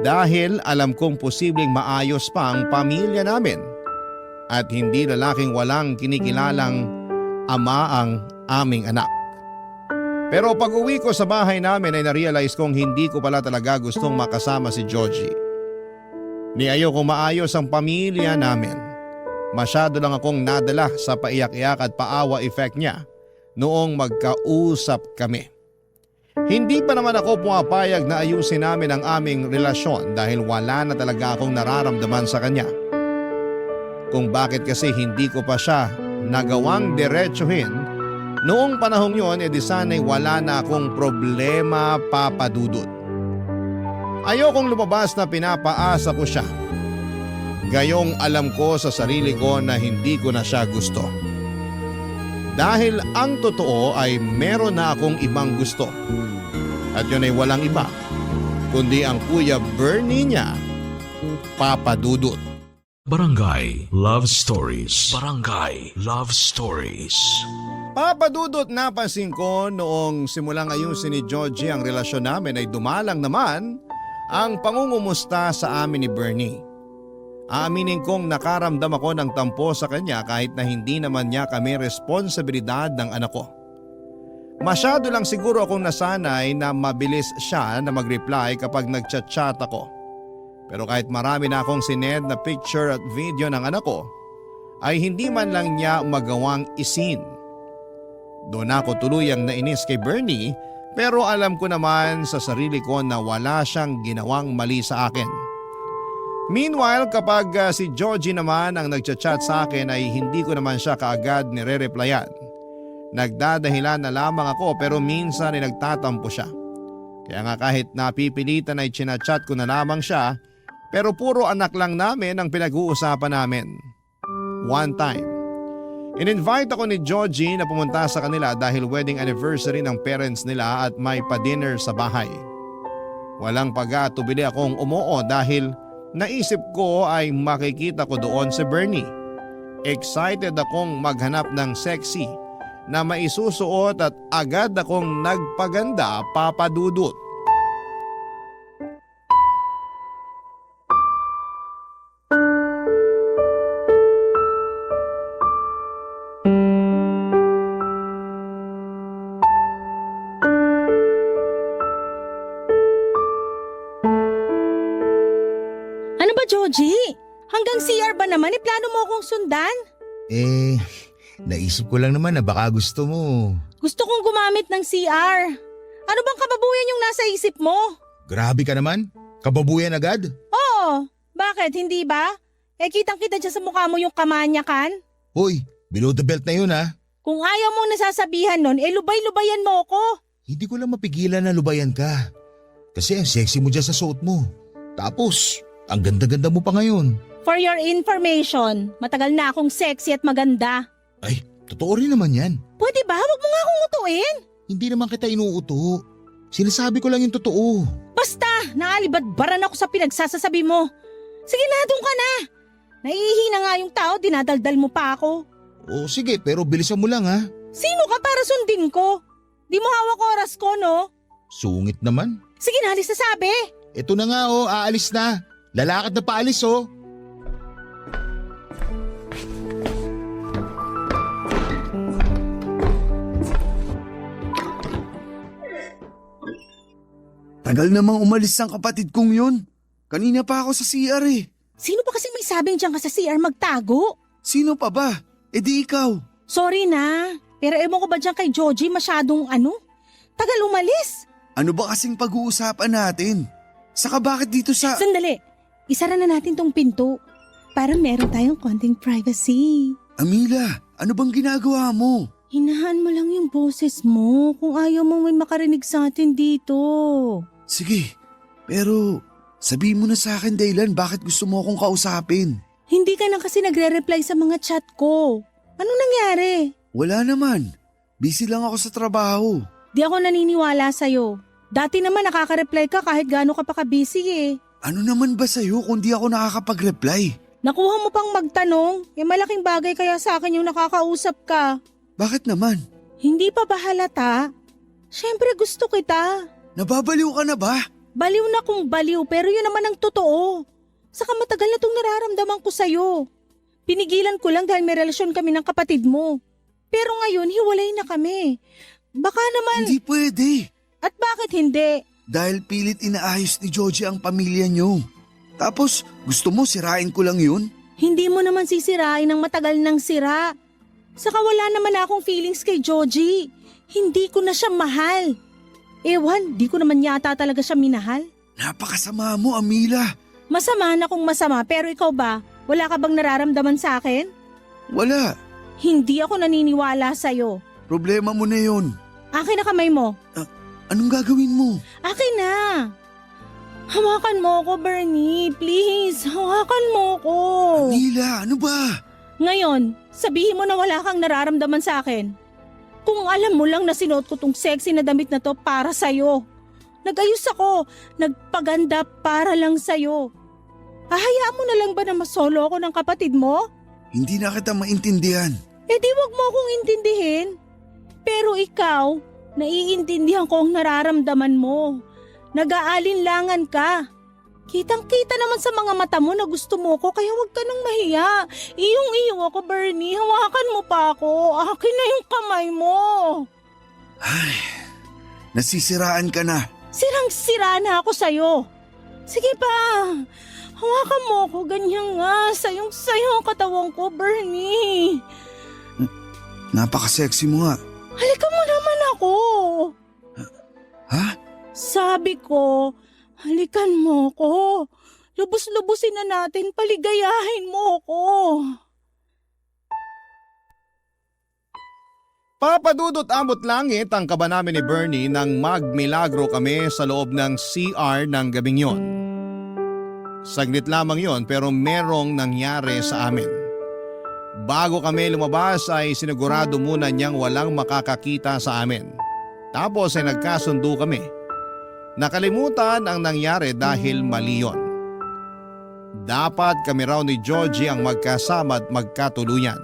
Dahil alam kong posibleng maayos pa ang pamilya namin at hindi lalaking walang kinikilalang ama ang aming anak. Pero pag uwi ko sa bahay namin ay narealize kong hindi ko pala talaga gustong makasama si Joji. Ni ayokong maayos ang pamilya namin. Masyado lang akong nadala sa paiyak-iyak at paawa effect niya noong magkausap kami. Hindi pa naman ako pumapayag na ayusin namin ang aming relasyon dahil wala na talaga akong nararamdaman sa kanya. Kung bakit kasi hindi ko pa siya nagawang diretsuhin noong panahong yon di sana'y wala na akong problema, papadudot. Ayokong lumabas na pinapaasa ko siya. Gayong alam ko sa sarili ko na hindi ko na siya gusto. Dahil ang totoo ay meron na akong ibang gusto. At yun ay walang iba kundi ang Kuya Bernie niya, Papa Dudut. Barangay Love Stories. Barangay Love Stories. Papa Dudut, napansin ko noong simulang ayusin ni Georgie ang relasyon namin ay dumalang naman ang pangungumusta sa amin ni Bernie. Aaminin kong nakaramdam ako ng tampo sa kanya kahit na hindi naman niya kami responsibilidad ng anak ko. Masyado lang siguro akong nasanay na mabilis siya na mag-reply kapag nagchat-chat ako. Pero kahit marami na akong sinend na picture at video ng anak ko, ay hindi man lang niya magawang isin. Doon ako tuluyang nainis kay Bernie, pero alam ko naman sa sarili ko na wala siyang ginawang mali sa akin. Meanwhile, kapag si Georgie naman ang nagchat-chat sa akin ay hindi ko naman siya kaagad nire-replyan. Nagdadahilan na lamang ako pero minsan ay nagtatampo siya. Kaya nga kahit napipilitan ay chinachat ko na lamang siya, pero puro anak lang namin ang pinag-uusapan namin. One time, in-invite ako ni Georgie na pumunta sa kanila dahil wedding anniversary ng parents nila at may pa-dinner sa bahay. Walang pag-atubili akong umuo dahil naisip ko ay makikita ko doon si Bernie. Excited akong maghanap ng sexy na maisusuot at agad akong nagpaganda, Papa Dudut. Ano ba, Georgie? Hanggang CR ba naman? Plano mo akong sundan? Naisip ko lang naman na baka gusto mo. Gusto kong gumamit ng CR. Ano bang kababuyan yung nasa isip mo? Grabe ka naman. Kababuyan agad. Oo. Bakit? Hindi ba? Kitang-kita dyan sa mukha mo yung kamanyakan. Hoy, below the belt na yun ha. Kung ayaw mong nasasabihan nun, lubay-lubayan mo ko. Hindi ko lang mapigilan na lubayan ka. Kasi ang sexy mo dyan sa suot mo. Tapos, ang ganda-ganda mo pa ngayon. For your information, matagal na akong sexy at maganda. Ay, totoo rin naman yan. Pwede ba? Huwag mo nga akong utuin. Hindi naman kita inuuto. Sinasabi ko lang yung totoo. Basta, naalibadbaran ako sa pinagsasasabi mo. Sige na, doon ka na. Naihihina nga yung tao, dinadaldal mo pa ako. O sige, pero bilisan mo lang ha. Sino ka para sundin ko? Di mo hawak oras ko, no? Sungit naman. Sige na, alis na sabi. Ito na nga oh, aalis na. Lalakad na paalis oh. Tagal namang umalis ang kapatid kong yun. Kanina pa ako sa CR eh. Sino pa kasi may sabing dyan ka sa CR magtago? Sino pa ba? E di ikaw. Sorry na, pero ewan ko ba dyan kay Georgie masyadong tagal umalis. Ano ba kasing pag-uusapan natin? Saka bakit dito sa… Sandali, isara na natin tong pinto. Para meron tayong konting privacy. Amila, ano bang ginagawa mo? Hinahan mo lang yung boses mo kung ayaw mo may makarinig sa atin dito. Sige, pero sabihin mo na sa akin dahilan bakit gusto mo akong kausapin. Hindi ka na kasi nagre-reply sa mga chat ko. Anong nangyari? Wala naman. Busy lang ako sa trabaho. Di ako naniniwala sa'yo. Dati naman nakaka-reply ka kahit gaano ka pa ka-busy eh. Ano naman ba sa'yo kung di ako nakakapag-reply? Nakuha mo pang magtanong, malaking bagay kaya sa akin yung nakakausap ka. Bakit naman? Hindi pa ba halata? Siyempre gusto kita. Nababaliw ka na ba? Baliw na kung baliw pero yun naman ang totoo. Saka matagal na itong nararamdaman ko sa'yo. Pinigilan ko lang dahil may relasyon kami ng kapatid mo. Pero ngayon hiwalay na kami. Baka naman… Hindi pwede. At bakit hindi? Dahil pilit inaayos ni Georgie ang pamilya niyo. Tapos gusto mo sirain ko lang yun? Hindi mo naman sisirain ng matagal ng sira. Saka wala naman akong feelings kay Georgie. Hindi ko na siya mahal. Ewan, di ko naman yata talaga siya minahal. Napakasama mo, Amila. Masama na kung masama pero ikaw ba? Wala ka bang nararamdaman sa akin? Wala. Hindi ako naniniwala sa'yo. Problema mo na yun. Akin na kamay mo. Anong gagawin mo? Akin na. Hawakan mo ako, Bernie. Please, hawakan mo ako. Amila, ano ba? Ngayon, sabihin mo na wala kang nararamdaman sa akin. Kung alam mo lang na sinuot ko tong sexy na damit na to para sa'yo. Nag-ayos ako. Nagpaganda para lang sa'yo. Hahayaan mo na lang ba na masolo ako ng kapatid mo? Hindi na kita maintindihan. Eh di wag mo akong intindihin. Pero ikaw, naiintindihan ko ang nararamdaman mo. Nag-aalinlangan ka. Kitang-kita naman sa mga mata mo na gusto mo ko kaya wag ka nang mahiya. Iyong-iyo ako, Bernie. Hawakan mo pa ako. Akin na yung kamay mo. Ay, nasisiraan ka na. Sirang-sira na ako sa'yo. Sige pa. Hawakan mo ako. Ganyan nga. Sayong-sayo ang katawan ko, Bernie. Napaka-sexy mo nga. Halika mo naman ako. Ha? Sabi ko, halikan mo ko. Lubos-lubusin na natin, paligayahin mo ko. Papadudot amot langit ang kaba namin ni Bernie nang magmilagro kami sa loob ng CR ng gabing yon. Saglit lamang yon pero merong nangyari sa amin. Bago kami lumabas ay sinigurado muna niyang walang makakakita sa amin. Tapos ay nagkasundo kami. Nakalimutan ang nangyari dahil mali yun. Dapat kami raw ni Georgie ang magkasama at magkatuluyan.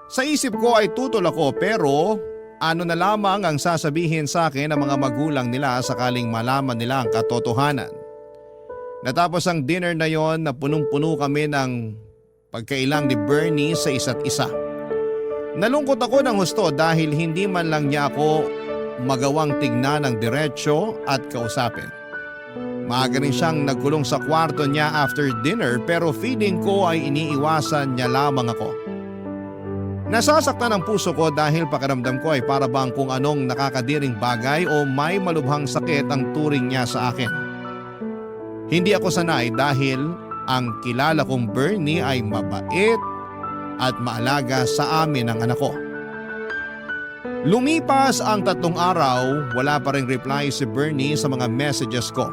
Sa isip ko ay tutol ako pero ano na lamang ang sasabihin sa akin ng mga magulang nila sakaling malaman nila ang katotohanan. Natapos ang dinner na yon na punong-puno kami ng pagkailang ni Bernie sa isa't isa. Nalungkot ako ng husto dahil hindi man lang niya ako magawang tignan ng diretsyo at kausapin. Maaga rin siyang nagkulong sa kwarto niya after dinner pero feeling ko ay iniiwasan niya lamang ako. Nasasaktan ang puso ko dahil pakiramdam ko ay para bang kung anong nakakadiring bagay o may malubhang sakit ang turing niya sa akin. Hindi ako sanay dahil ang kilala kong Bernie ay mabait at maalaga sa amin ang anak ko. Lumipas ang 3 araw, wala pa ring reply si Bernie sa mga messages ko.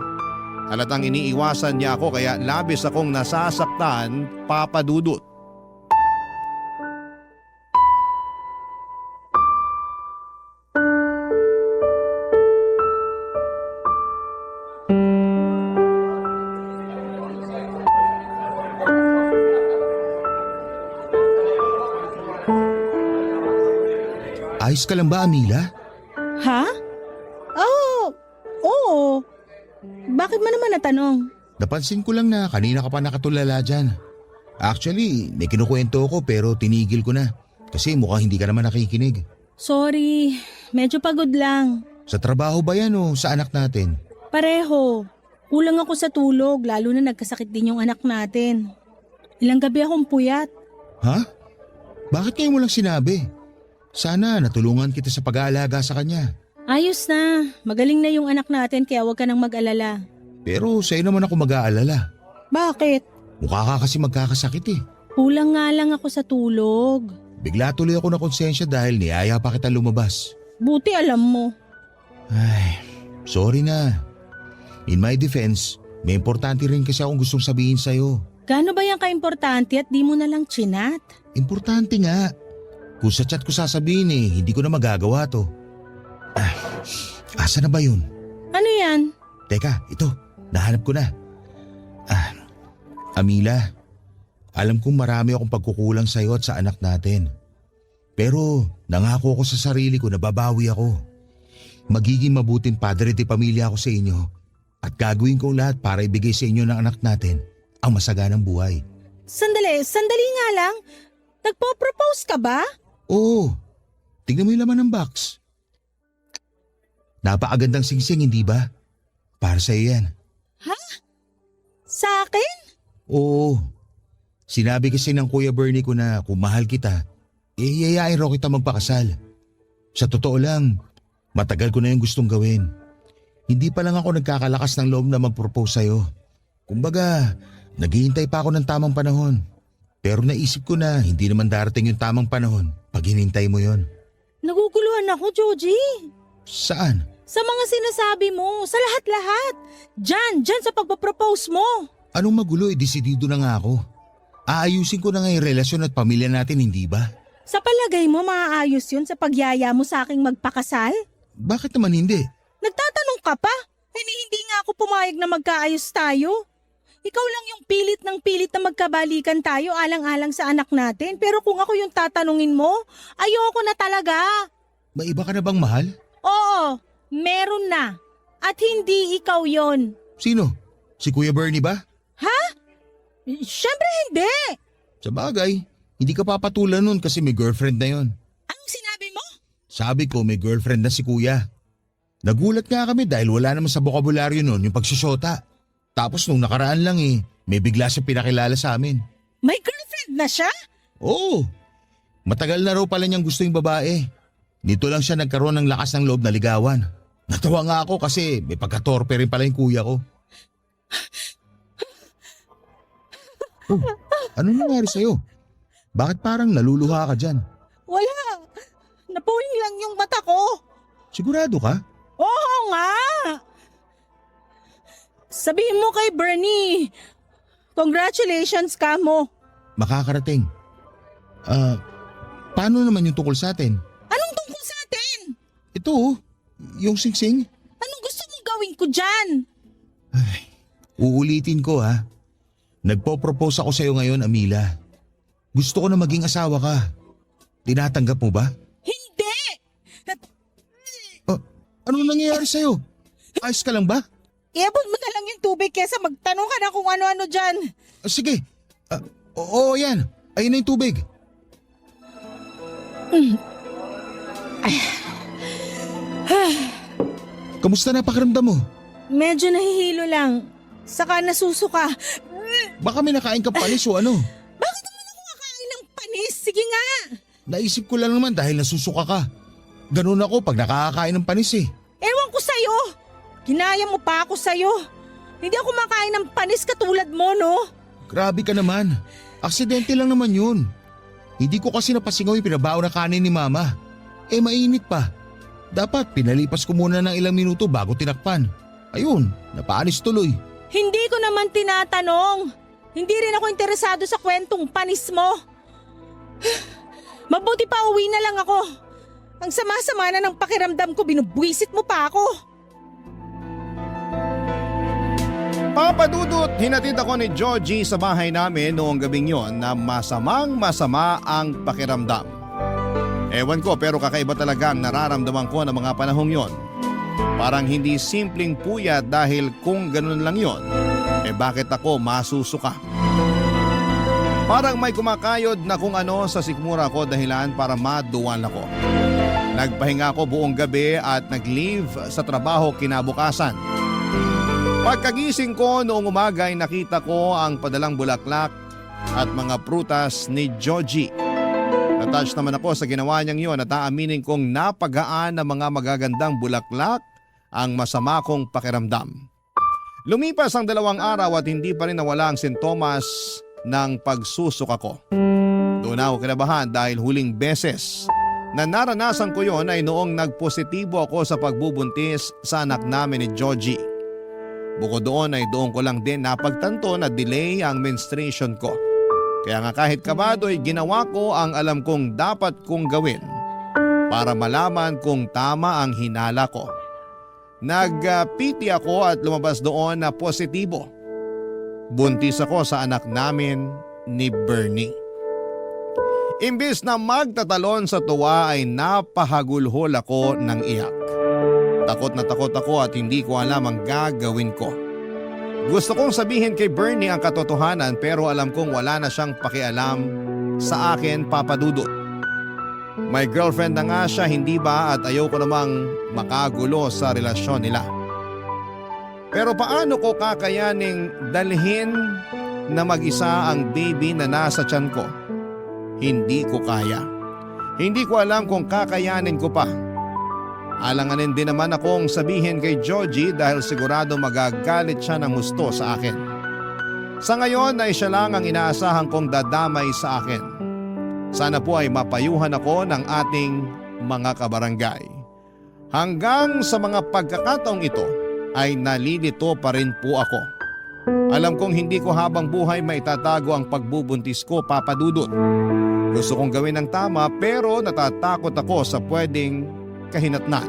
Halatang iniiwasan niya ako kaya labis akong nasasaktan, papadudot. Ayos ka lang ba, Amila? Ha? Oo. Bakit mo naman natanong? Napansin ko lang na kanina ka pa nakatulala dyan. Actually, may kinukwento ako pero tinigil ko na. Kasi mukhang hindi ka naman nakikinig. Sorry, medyo pagod lang. Sa trabaho ba yan o sa anak natin? Pareho. Kulang ako sa tulog lalo na nagkasakit din yung anak natin. Ilang gabi akong puyat. Ha? Bakit ngayon mo lang sinabi? Sana natulungan kita sa pag-aalaga sa kanya. Ayos na. Magaling na yung anak natin kaya huwag ka nang mag-alala. Pero sa'yo naman ako mag-aalala. Bakit? Mukha ka kasi magkakasakit eh. Kulang nga lang ako sa tulog. Bigla tuloy ako na konsensya dahil niyaya pa kita lumabas. Buti alam mo. Ay, sorry na. In my defense, may importante rin kasi akong gustong sabihin sa'yo. Gaano ba yan ka-importante at di mo na lang chinat? Importante nga. Kung sa chat ko sasabihin hindi ko na magagawa to. Asa na ba yun? Ano yan? Teka, ito. Nahanap ko na. Amila, alam kong marami akong pagkukulang sa'yo at sa anak natin. Pero nangako ko sa sarili ko na babawi ako. Magiging mabuting padre de pamilya ako sa inyo at gagawin ko lahat para ibigay sa inyo ng anak natin ang masaganang buhay. Sandali nga lang. Nagpo-propose ka ba? Oo, tignan mo yung laman ng box. Napakagandang singsing, hindi ba? Para sa'yo yan. Ha? Sa akin? Oo. Sinabi kasi ng Kuya Bernie ko na kung mahal kita, yayain raw kita magpakasal. Sa totoo lang, matagal ko na yung gustong gawin. Hindi pa lang ako nagkakalakas ng loob na mag-propose sa'yo. Kumbaga, naghihintay pa ako ng tamang panahon. Pero naisip ko na hindi naman darating yung tamang panahon pag hinintay mo yon. Naguguluhan ako, Joji. Saan? Sa mga sinasabi mo, sa lahat-lahat. Diyan sa pagpapropose mo. Anong magulo, desidido na nga ako. Aayusin ko na nga yung relasyon at pamilya natin, hindi ba? Sa palagay mo, maaayos yun sa pagyaya mo sa aking magpakasal? Bakit naman hindi? Nagtatanong ka pa? Hindi nga ako pumayag na magkaayos tayo. Ikaw lang yung pilit ng pilit na magkabalikan tayo alang-alang sa anak natin. Pero kung ako yung tatanungin mo, ayoko na talaga. May iba ka na bang mahal? Oo, meron na. At hindi ikaw yon. Sino? Si Kuya Bernie ba? Siyempre hindi. Sa bagay, hindi ka papatulan nun kasi may girlfriend na yon. Anong sinabi mo? Sabi ko may girlfriend na si Kuya. Nagulat nga kami dahil wala naman sa bokabularyo nun yung pagsusyota. Tapos nung nakaraan lang may bigla siya pinakilala sa amin. May girlfriend na siya? Oo, matagal na raw pala niyang gusto yung babae. Dito lang siya nagkaroon ng lakas ng loob na ligawan. Natawa nga ako kasi may pagkatorpe rin pala yung kuya ko. Oh, ano nangyari sa'yo? Bakit parang naluluha ka dyan? Wala. Napuwing lang yung mata ko. Sigurado ka? Oo nga. Sabihin mo kay Bernie, congratulations ka mo. Makakarating. Paano naman yung tungkol sa atin? Anong tungkol sa atin? Ito yung singsing. Anong gusto mong gawin ko dyan? Uulitin ko ha. Nagpo-propose ako sa'yo ngayon, Amila. Gusto ko na maging asawa ka. Tinatanggap mo ba? Hindi! Ano nangyayari sa'yo? Ayos ka lang ba? Iabot mo na lang yung tubig kesa magtanong ka na kung ano-ano dyan. Sige. Oo, yan. Ayun na yung tubig. Kamusta na pakiramdam mo? Medyo nahihilo lang. Saka nasusuka. Baka may nakain ka panis o ano? Bakit naman ako kakain ng panis? Sige nga! Naisip ko lang naman dahil nasusuka ka. Ganun ako pag nakakakain ng panis eh. Ewan ko sa'yo! Ginaya mo pa ako sa'yo. Hindi ako makain ng panis katulad mo, no? Grabe ka naman. Aksidente lang naman yun. Hindi ko kasi napasingaw yung pinabaon na kanin ni Mama. Mainit pa. Dapat pinalipas ko muna ng ilang minuto bago tinakpan. Ayun, napaanis tuloy. Hindi ko naman tinatanong. Hindi rin ako interesado sa kwentong panis mo. Mabuti pa uwi na lang ako. Ang sama-sama na ng pakiramdam ko, binubwisit mo pa ako. Papa Dudut, hinatid ako ni Georgie sa bahay namin noong gabing yon na masamang-masama ang pakiramdam. Ewan ko pero kakaiba talaga ang nararamdaman ko ng mga panahong yon. Parang hindi simpleng puyat dahil kung ganun lang yon, bakit ako masusuka? Parang may kumakayod na kung ano sa sikmura ko dahilan para maduwan ako. Nagpahinga ako buong gabi at nag-leave sa trabaho kinabukasan. Pagkagising ko noong umaga ay nakita ko ang padalang bulaklak at mga prutas ni Georgie. Natouch naman ako sa ginawa niyang yun at aaminin kong napagaan ng mga magagandang bulaklak ang masama kong pakiramdam. Lumipas ang 2 araw at hindi pa rin nawala ang sintomas ng pagsusuka ko. Doon ako kinabahan dahil huling beses na naranasan ko yon ay noong nagpositibo ako sa pagbubuntis sa anak namin ni Georgie. Bukod doon ay doon ko lang din napagtanto na delay ang menstruation ko. Kaya nga kahit kabado ay ginawa ko ang alam kong dapat kong gawin para malaman kung tama ang hinala ko. Nag-PT ako at lumabas doon na positibo. Buntis ako sa anak namin ni Bernie. Imbis na magtatalon sa tuwa ay napahagulhol ako ng iyak. Takot na takot ako at hindi ko alam ang gagawin ko. Gusto kong sabihin kay Bernie ang katotohanan pero alam kong wala na siyang pakialam sa akin, Papa Dudut. May girlfriend na nga siya, hindi ba, at ayaw ko namang makagulo sa relasyon nila. Pero paano ko kakayaning dalhin na mag-isa ang baby na nasa tiyan ko? Hindi ko kaya. Hindi ko alam kung kakayanin ko pa. Alanganin din naman akong sabihin kay Georgie dahil sigurado magagalit siya ng husto sa akin. Sa ngayon ay siya lang ang inaasahan kong dadamay sa akin. Sana po ay mapayuhan ako ng ating mga kabarangay. Hanggang sa mga pagkakataong ito ay nalilito pa rin po ako. Alam kong hindi ko habang buhay maitatago ang pagbubuntis ko, Papa Dudut. Gusto kong gawin ng tama pero natatakot ako sa pwedeng kahinatnan.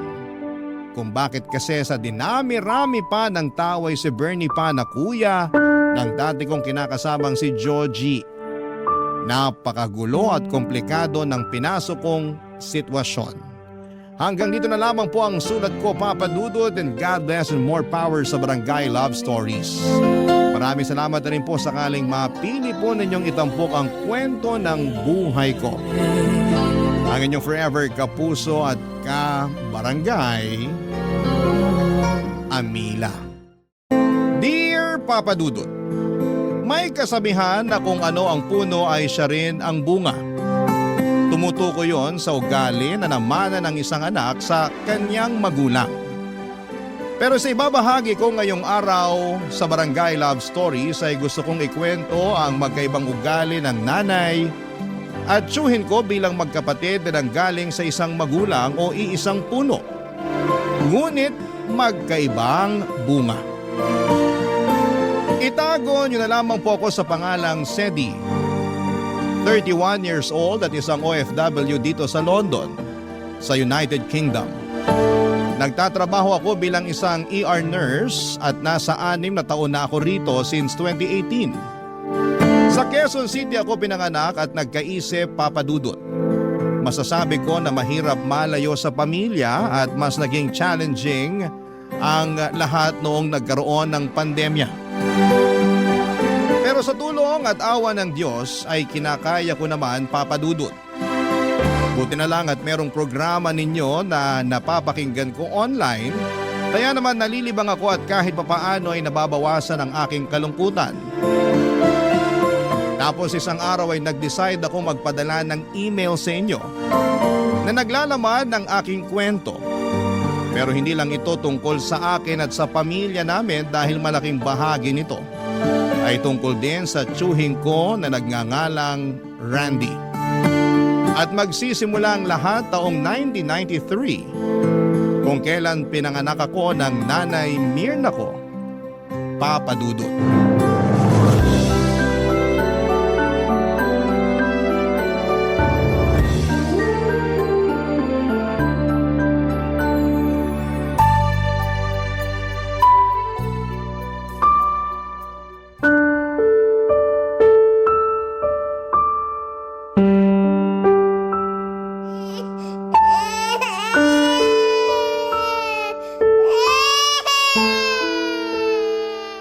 kung bakit kasi sa dinami-rami pa ng taway si Bernie pa na kuya ng dati kong kinakasamang si Georgie. Napakagulo at komplikado ng pinasok kong sitwasyon. Hanggang dito na lamang po ang sulat ko, Papa Dudut, and God bless and more power sa Barangay Love Stories. Maraming salamat na rin po sakaling mapili po ninyong itampok ang kwento ng buhay ko. Ang inyong forever kapuso at ka-barangay, Amila. Dear Papa Dudut, may kasabihan na kung ano ang puno ay siya rin ang bunga. Tumutukoy yon sa ugali na namana ng isang anak sa kanyang magulang. Pero sa ibabahagi ko ngayong araw sa Barangay Love Stories ay gusto kong ikwento ang magkaibang ugali ng nanay at tiyuhin ko bilang magkapatid na nanggaling sa isang magulang o iisang puno. Ngunit magkaibang bunga. Itago niyo na lamang po ako sa pangalang Sedi. 31 years old at isang OFW dito sa London, sa United Kingdom. Nagtatrabaho ako bilang isang ER nurse at nasa 6 na taon na ako rito since 2018. Sa Quezon City ako pinanganak at nagkaisip, Papa Dudut. Masasabi ko na mahirap malayo sa pamilya at mas naging challenging ang lahat noong nagkaroon ng pandemya. Pero sa tulong at awa ng Diyos ay kinakaya ko naman, Papa Dudut. Buti na lang at merong programa ninyo na napapakinggan ko online, kaya naman nalilibang ako at kahit papaano ay nababawasan ang aking kalungkutan. Tapos isang araw ay nag-decide ako magpadala ng email sa inyo na naglalaman ng aking kwento. Pero hindi lang ito tungkol sa akin at sa pamilya namin dahil malaking bahagi nito ay tungkol din sa tiyuhin ko na nagngangalang Randy. At magsisimula ang lahat taong 1993 kung kailan pinanganak ako ng nanay Mirna ko, Papa Dudut.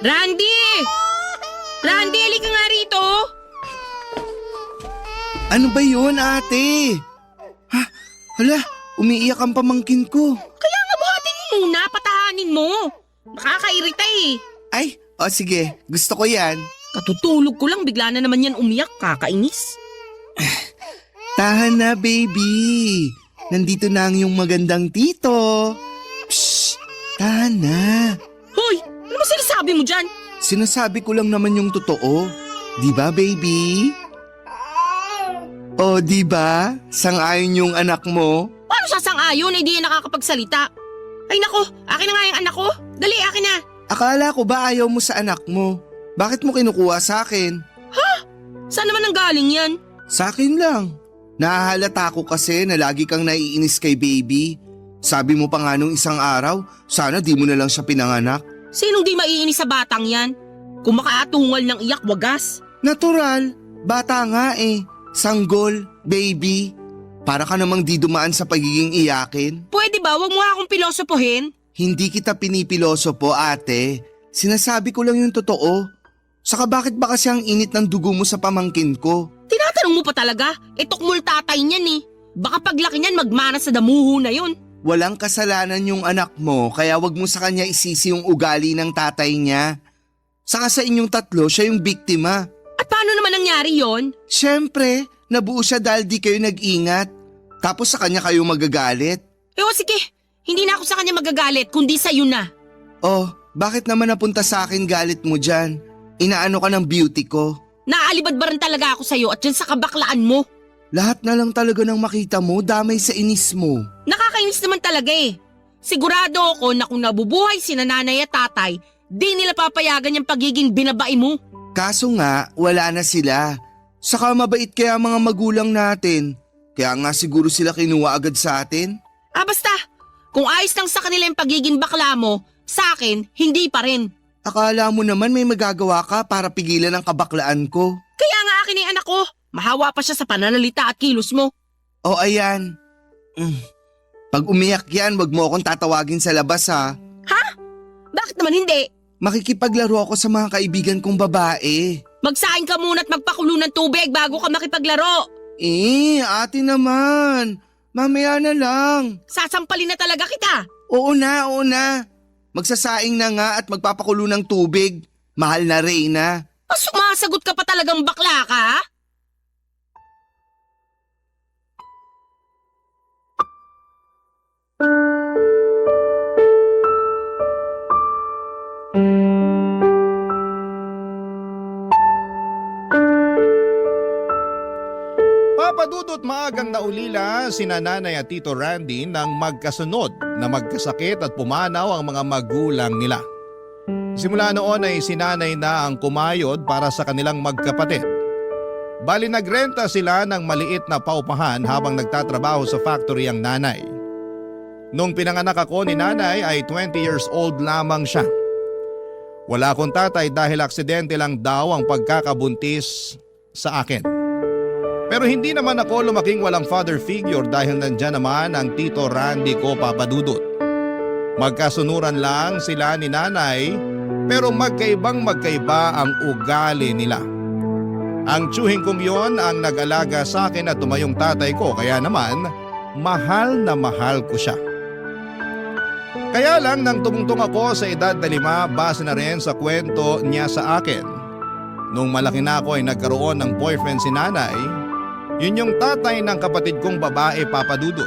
Randy! Randy, halika nga rito! Ano ba yun, ate? Ha? Hala, umiiyak ang pamangkin ko. Kaya nga buhatin mo muna, patahanin mo. Nakakairita eh. Ay, sige, gusto ko yan. Katutulog ko lang, bigla na naman yan umiyak, kakainis. Tahan na, baby. Nandito na ang yung magandang tito. Psst, tahan na. Hoy, ano ba sinasabi mo dyan? Sinasabi ko lang naman yung totoo. Di ba, baby? O, di ba? Sang-ayon yung anak mo. Paano sasang-ayon ay di yan nakakapagsalita? Ay nako, akin na nga yung anak ko. Dali, akin na. Akala ko ba ayaw mo sa anak mo? Bakit mo kinukuha sa akin? Saan naman ang galing yan? Sa akin lang. Nahahalata ko kasi na lagi kang naiinis kay baby. Sabi mo pa nga nung isang araw, sana di mo na lang siya pinanganak. Sinong di maiinis sa batang yan? Kung makaatungal ng iyak, wagas. Natural, bata nga eh. Sanggol, baby. Para ka namang di dumaan sa pagiging iyakin. Pwede ba, wag mo akong pilosopohin? Hindi kita pinipilosopo, ate. Sinasabi ko lang yung totoo. Saka bakit ba kasi ang init ng dugo mo sa pamangkin ko? Tinatanong mo pa talaga? Tukmul tatay niyan eh. Baka paglaki niyan magmana sa damuho na yun. Walang kasalanan yung anak mo kaya wag mo sa kanya isisi yung ugali ng tatay niya. Saka sa inyong tatlo, siya yung biktima. At paano naman nangyari yon? Siyempre, nabuo siya dahil di kayo nag-ingat. Tapos sa kanya kayo magagalit. Sige, hindi na ako sa kanya magagalit kundi sa'yo na. Oh, bakit naman napunta sa akin galit mo dyan? Inaano ka ng beauty ko? Naalibadbaran talaga ako sa'yo at dyan sa kabaklaan mo. Lahat na lang talaga ng makita mo, damay sa inis mo. Nakakainis naman talaga eh. Sigurado ako na kung nabubuhay si nanay at tatay, di nila papayagan yung pagiging binabae mo. Kaso nga, wala na sila. Saka mabait kaya mga magulang natin. Kaya nga siguro sila kinuha agad sa atin. Basta, Kung ayos lang sa kanila yung pagiging bakla mo, sa akin, hindi pa rin. Akala mo naman may magagawa ka para pigilan ang kabaklaan ko. Kaya nga akin yung anak ko. Mahawa pa siya sa pananalita at kilos mo. O ayan. Pag umiyak yan, wag mo akong tatawagin sa labas ha. Bakit naman hindi? Makikipaglaro ako sa mga kaibigan kong babae. Magsaing ka muna at magpakulo ng tubig bago ka makipaglaro. Ate naman. Mamaya na lang. Sasampalin na talaga kita. Oo na. Magsasaing na nga at magpapakulo ng tubig. Mahal na Reyna. Sumasagot ka pa talagang bakla ka, ha? Papadudot maagang naulila sina Nanay at Tito Randy nang magkasunod na magkasakit at pumanaw ang mga magulang nila. Simula noon ay si Nanay na ang kumayod para sa kanilang magkapatid. Bali nagrenta sila ng maliit na paupahan habang nagtatrabaho sa factory ang nanay. Nung pinanganak ako ni Nanay ay 20 years old lamang siya. Wala akong tatay dahil aksidente lang daw ang pagkakabuntis sa akin. Pero hindi naman ako lumaking walang father figure dahil nandyan naman ang Tito Randy ko, Papadudot. Magkasunuran lang sila ni Nanay pero magkaiba ang ugali nila. Ang tiyuhin kong yon ang nag-alaga sa akin at tumayong tatay ko kaya naman mahal na mahal ko siya. Kaya lang nang tumungtong ako sa edad na 5 base na rin sa kwento niya sa akin. Nung malaki na ako ay nagkaroon ng boyfriend si Nanay. Yun yung tatay ng kapatid kong babae, Papadudot.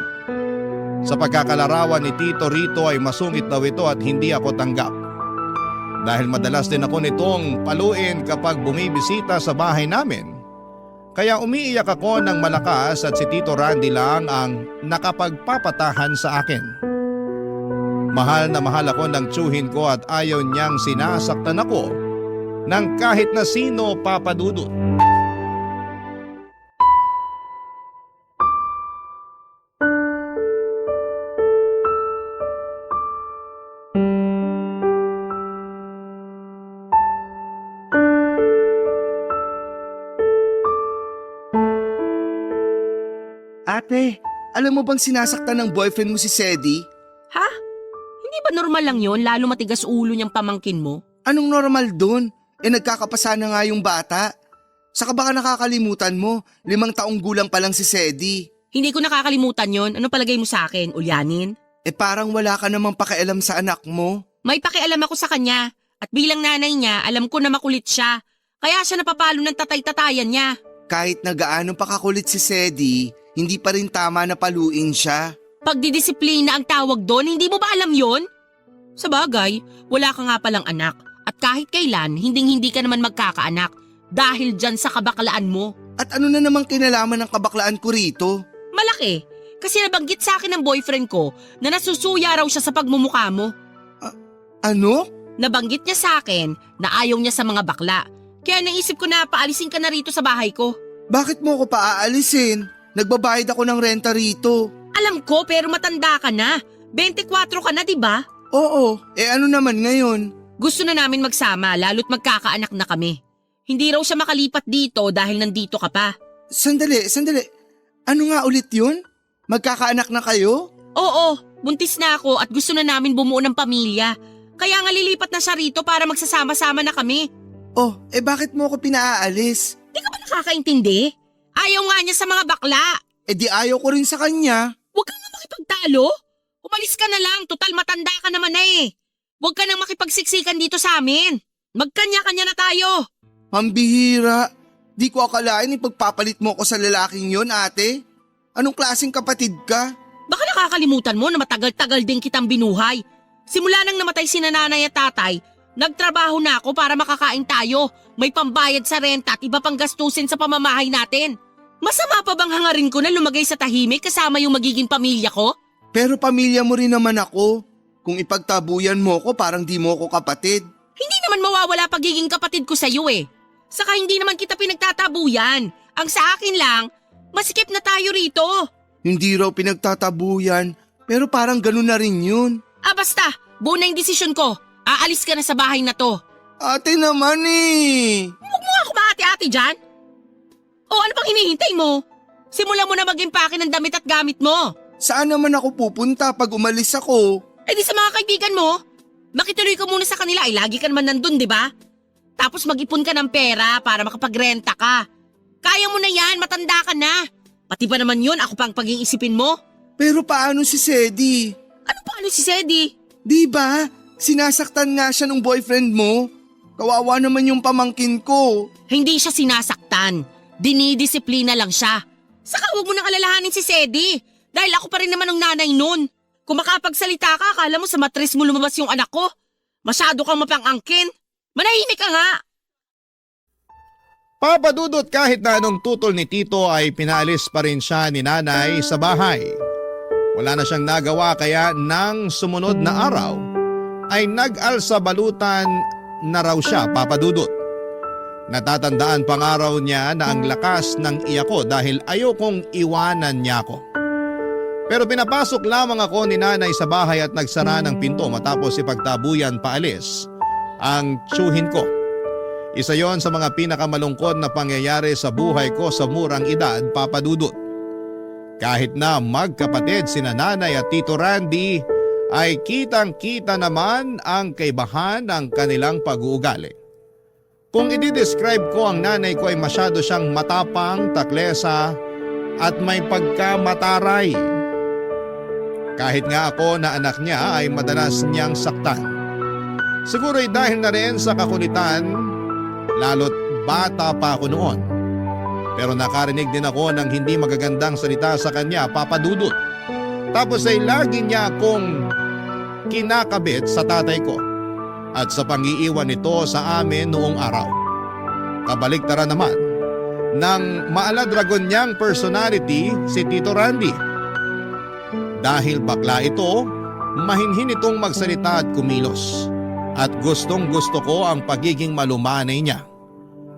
Sa pagkakalarawan ni Tito rito ay masungit daw ito at hindi ako tanggap. Dahil madalas din ako nitong paluin kapag bumibisita sa bahay namin. Kaya umiiyak ako ng malakas at si Tito Randy lang ang nakapagpapatahan sa akin. Mahal na mahal ako ng tiyuhin ko at ayaw niyang sinasaktan ako ng kahit na sino, Papadudot. Ate, alam mo bang sinasaktan ng boyfriend mo si Sedi? Ha? Hindi ba normal lang yon lalo matigas ulo niyang pamangkin mo? Anong normal dun? Nagkakapasa na nga yung bata. Saka baka nakakalimutan mo, 5 taong gulang pa lang si Sedi. Hindi ko nakakalimutan yon. Ano palagay mo sa akin, Ulyanin? Parang wala ka namang pakialam sa anak mo. May pakialam ako sa kanya. At bilang nanay niya, alam ko na makulit siya. Kaya siya napapalo ng tatay-tatayan niya. Kahit na gaano pa kakulit si Sedi, hindi pa rin tama na paluin siya. Pagdidisiplina ang tawag doon, hindi mo ba alam yon? Sa bagay, wala ka nga palang anak. At kahit kailan, hindi ka naman magkakaanak. Dahil dyan sa kabaklaan mo. At ano na namang kinalaman ng kabaklaan ko rito? Malaki. Kasi nabanggit sa akin ng boyfriend ko na nasusuya raw siya sa pagmumukha mo. Ano? Nabanggit niya sa akin na ayaw niya sa mga bakla. Kaya naisip ko na paalisin ka na rito sa bahay ko. Bakit mo ko paaalisin? Nagbabayad ako ng renta rito. Alam ko pero matanda ka na. 24 ka na, di ba? Oo, ano naman ngayon? Gusto na namin magsama lalo't magkakaanak na kami. Hindi raw siya makalipat dito dahil nandito ka pa. Sandali. Ano nga ulit yun? Magkakaanak na kayo? Oo, buntis na ako at gusto na namin bumuo ng pamilya. Kaya nga lilipat na siya rito para magsasama-sama na kami. Bakit mo ko pinaalis? Di ka ba nakakaintindi? Ayaw nga niya sa mga bakla. Di ayaw ko rin sa kanya. Huwag kang makipagtalo. Umalis ka na lang, total matanda ka naman na eh. Huwag ka nang makipagsiksikan dito sa amin. Magkanya-kanya na tayo. Pambihira. Di ko akalain ipagpapalit mo ko sa lalaking yon, ate. Anong klaseng kapatid ka? Baka nakakalimutan mo na matagal-tagal din kitang binuhay. Simula nang namatay si nanay at tatay, nagtrabaho na ako para makakain tayo. May pambayad sa renta at iba pang gastusin sa pamamahay natin. Masama pa bang hangarin ko na lumagay sa tahimik kasama yung magiging pamilya ko? Pero pamilya mo rin naman ako. Kung ipagtabuyan mo ko, parang di mo ko kapatid. Hindi naman mawawala pagiging kapatid ko sa iyo eh. Saka hindi naman kita pinagtatabuyan. Ang sa akin lang, masikip na tayo rito. Hindi raw pinagtatabuyan. Pero parang ganun na rin yun. Basta, buo na yung desisyon ko. Aalis ka na sa bahay na to. Ate naman eh. Huwag mo ako maati-ati dyan. O ano pang hinihintay mo? Simulan mo na mag-impake ng damit at gamit mo. Saan naman ako pupunta pag umalis ako? Eh di sa mga kaibigan mo. Makituloy ka muna sa kanila, ay lagi ka naman nandun, di ba? Tapos mag-ipon ka ng pera para makapagrenta ka. Kaya mo na yan, matanda ka na. Pati ba naman yun, ako pang pag-iisipin mo? Pero paano si Sedi? Ano paano si Sedi? Di ba? Sinasaktan nga siya ng boyfriend mo. Kawawa naman yung pamangkin ko. Hindi siya sinasaktan. Dinidisiplina lang siya. Saka huwag mo nang alalahanin si Sedi. Dahil ako pa rin naman ang nanay nun. Kung makapagsalita ka, akala mo sa matris mo lumabas yung anak ko. Masyado kang mapang-angkin. Manahimik ka nga. Papa Dudut, kahit na anong tutol ni Tito ay pinaalis pa rin siya ni nanay sa bahay. Wala na siyang nagawa kaya nang sumunod na araw ay nag-alsa balutan na raw siya, Papa Dudut. Natatandaan pang araw niya na ang lakas ng iyak ko dahil ayokong iwanan niya ako. Pero pinapasok lamang ako ni nanay sa bahay at nagsara ng pinto matapos ipagtabuyan paalis ang tsuhin ko. Isa yon sa mga pinakamalungkot na pangyayari sa buhay ko sa murang edad, Papa Dudut. Kahit na magkapatid sina nanay at Tito Randy ay kitang-kita naman ang kaibahan ng kanilang pag-uugali. Kung i-describe ko ang nanay ko ay masyado siyang matapang, taklesa at may pagkamataray. Kahit nga ako na anak niya ay madalas niyang saktan. Siguro ay dahil na rin sa kakulitan, lalo't bata pa ako noon. Pero nakarinig din ako ng hindi magagandang salita sa kanya, Papa Dudut. Tapos ay lagi niya akong kinakabit sa tatay ko at sa pang-iiwan nito sa amin noong araw. Kabaliktaran naman ng maaladragon niyang personality si Tito Randy. Dahil bakla ito, mahinhin itong magsalita at kumilos. At gustong gusto ko ang pagiging malumanay niya.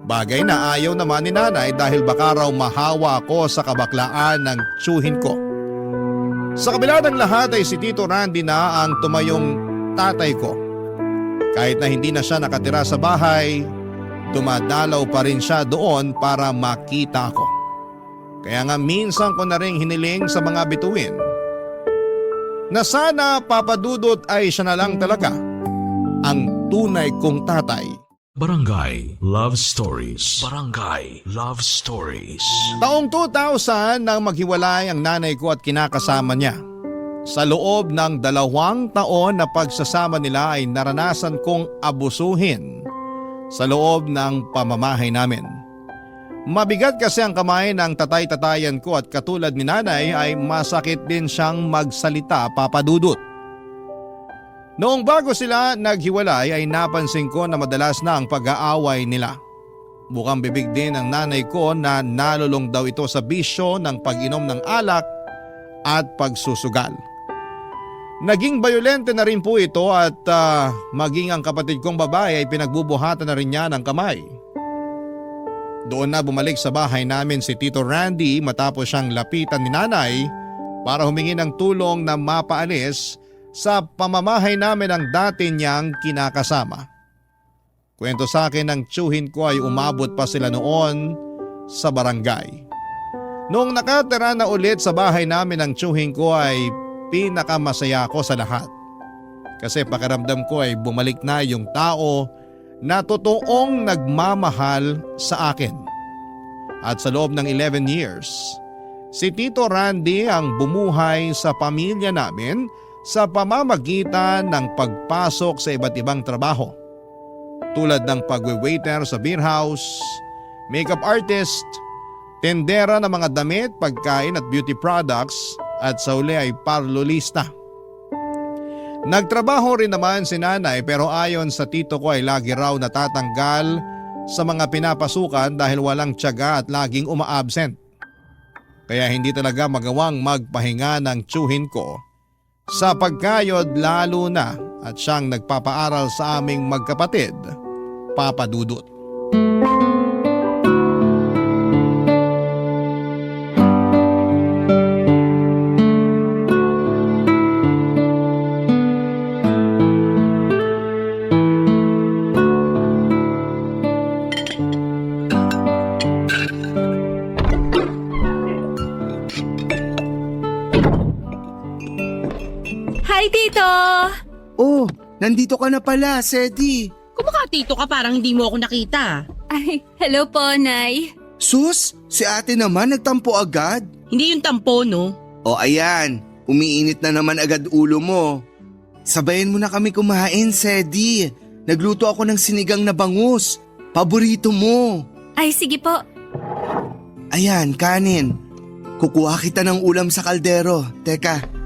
Bagay na ayaw naman ni nanay dahil baka raw mahawa ako sa kabaklaan ng tsuhin ko. Sa kabila ng lahat ay si Tito Randy na ang tumayong tatay ko. Kahit na hindi na siya nakatira sa bahay, dumadalaw pa rin siya doon para makita ako. Kaya nga minsan ko na rin hiniling sa mga bituin na sana, Papa Dudut, ay siya na lang talaga ang tunay kong tatay. Barangay Love Stories. Barangay Love Stories. Taong 2000 nang maghiwalay ang nanay ko at kinakasama niya. Sa loob ng 2 taon na pagsasama nila ay naranasan kong abusuhin sa loob ng pamamahay namin. Mabigat kasi ang kamay ng tatay-tatayan ko at katulad ni nanay ay masakit din siyang magsalita, Papa Dudut. Noong bago sila naghiwalay ay napansin ko na madalas na ang pag-aaway nila. Bukang bibig din ang nanay ko na nalulong daw ito sa bisyo ng pag-inom ng alak at pagsusugal. Naging bayolente na rin po ito at maging ang kapatid kong babae ay pinagbubuhatan na rin niya ng kamay. Doon na bumalik sa bahay namin si Tito Randy matapos siyang lapitan ni nanay para humingi ng tulong na mapaalis sa pamamahay namin ang dati niyang kinakasama. Kwento sa akin ng tsuhin ko ay umabot pa sila noon sa barangay. Noong nakatira na ulit sa bahay namin ang tsuhin ko ay pinakamasaya ko sa lahat. Kasi pakiramdam ko ay bumalik na yung tao na totoong nagmamahal sa akin. At sa loob ng 11 years, si Tito Randy ang bumuhay sa pamilya namin sa pamamagitan ng pagpasok sa iba't ibang trabaho. Tulad ng pagwe-waiter sa beer house, makeup artist, tendera ng mga damit, pagkain at beauty products at sa uli ay parlolista. Nagtrabaho rin naman si nanay pero ayon sa tito ko ay lagi raw natatanggal sa mga pinapasukan dahil walang tiyaga at laging uma-absent. Kaya hindi talaga magawang magpahinga ng tsuhin ko sa pagkayod lalo na at siyang nagpapaaral sa aming magkapatid, Papa Dudut. Hi, Tito! Oh, nandito ka na pala, Sedi. Kumakatito ka parang hindi mo ako nakita. Ay, hello po, Nay. Sus, si ate naman nagtampo agad. Hindi yung tampo, no? O ayan, umiinit na naman agad ulo mo. Sabayan mo na kami kumain, Sedi. Nagluto ako ng sinigang na bangus. Paborito mo. Ay, sige po. Ayan, kanin. Kukuha kita ng ulam sa kaldero. Teka,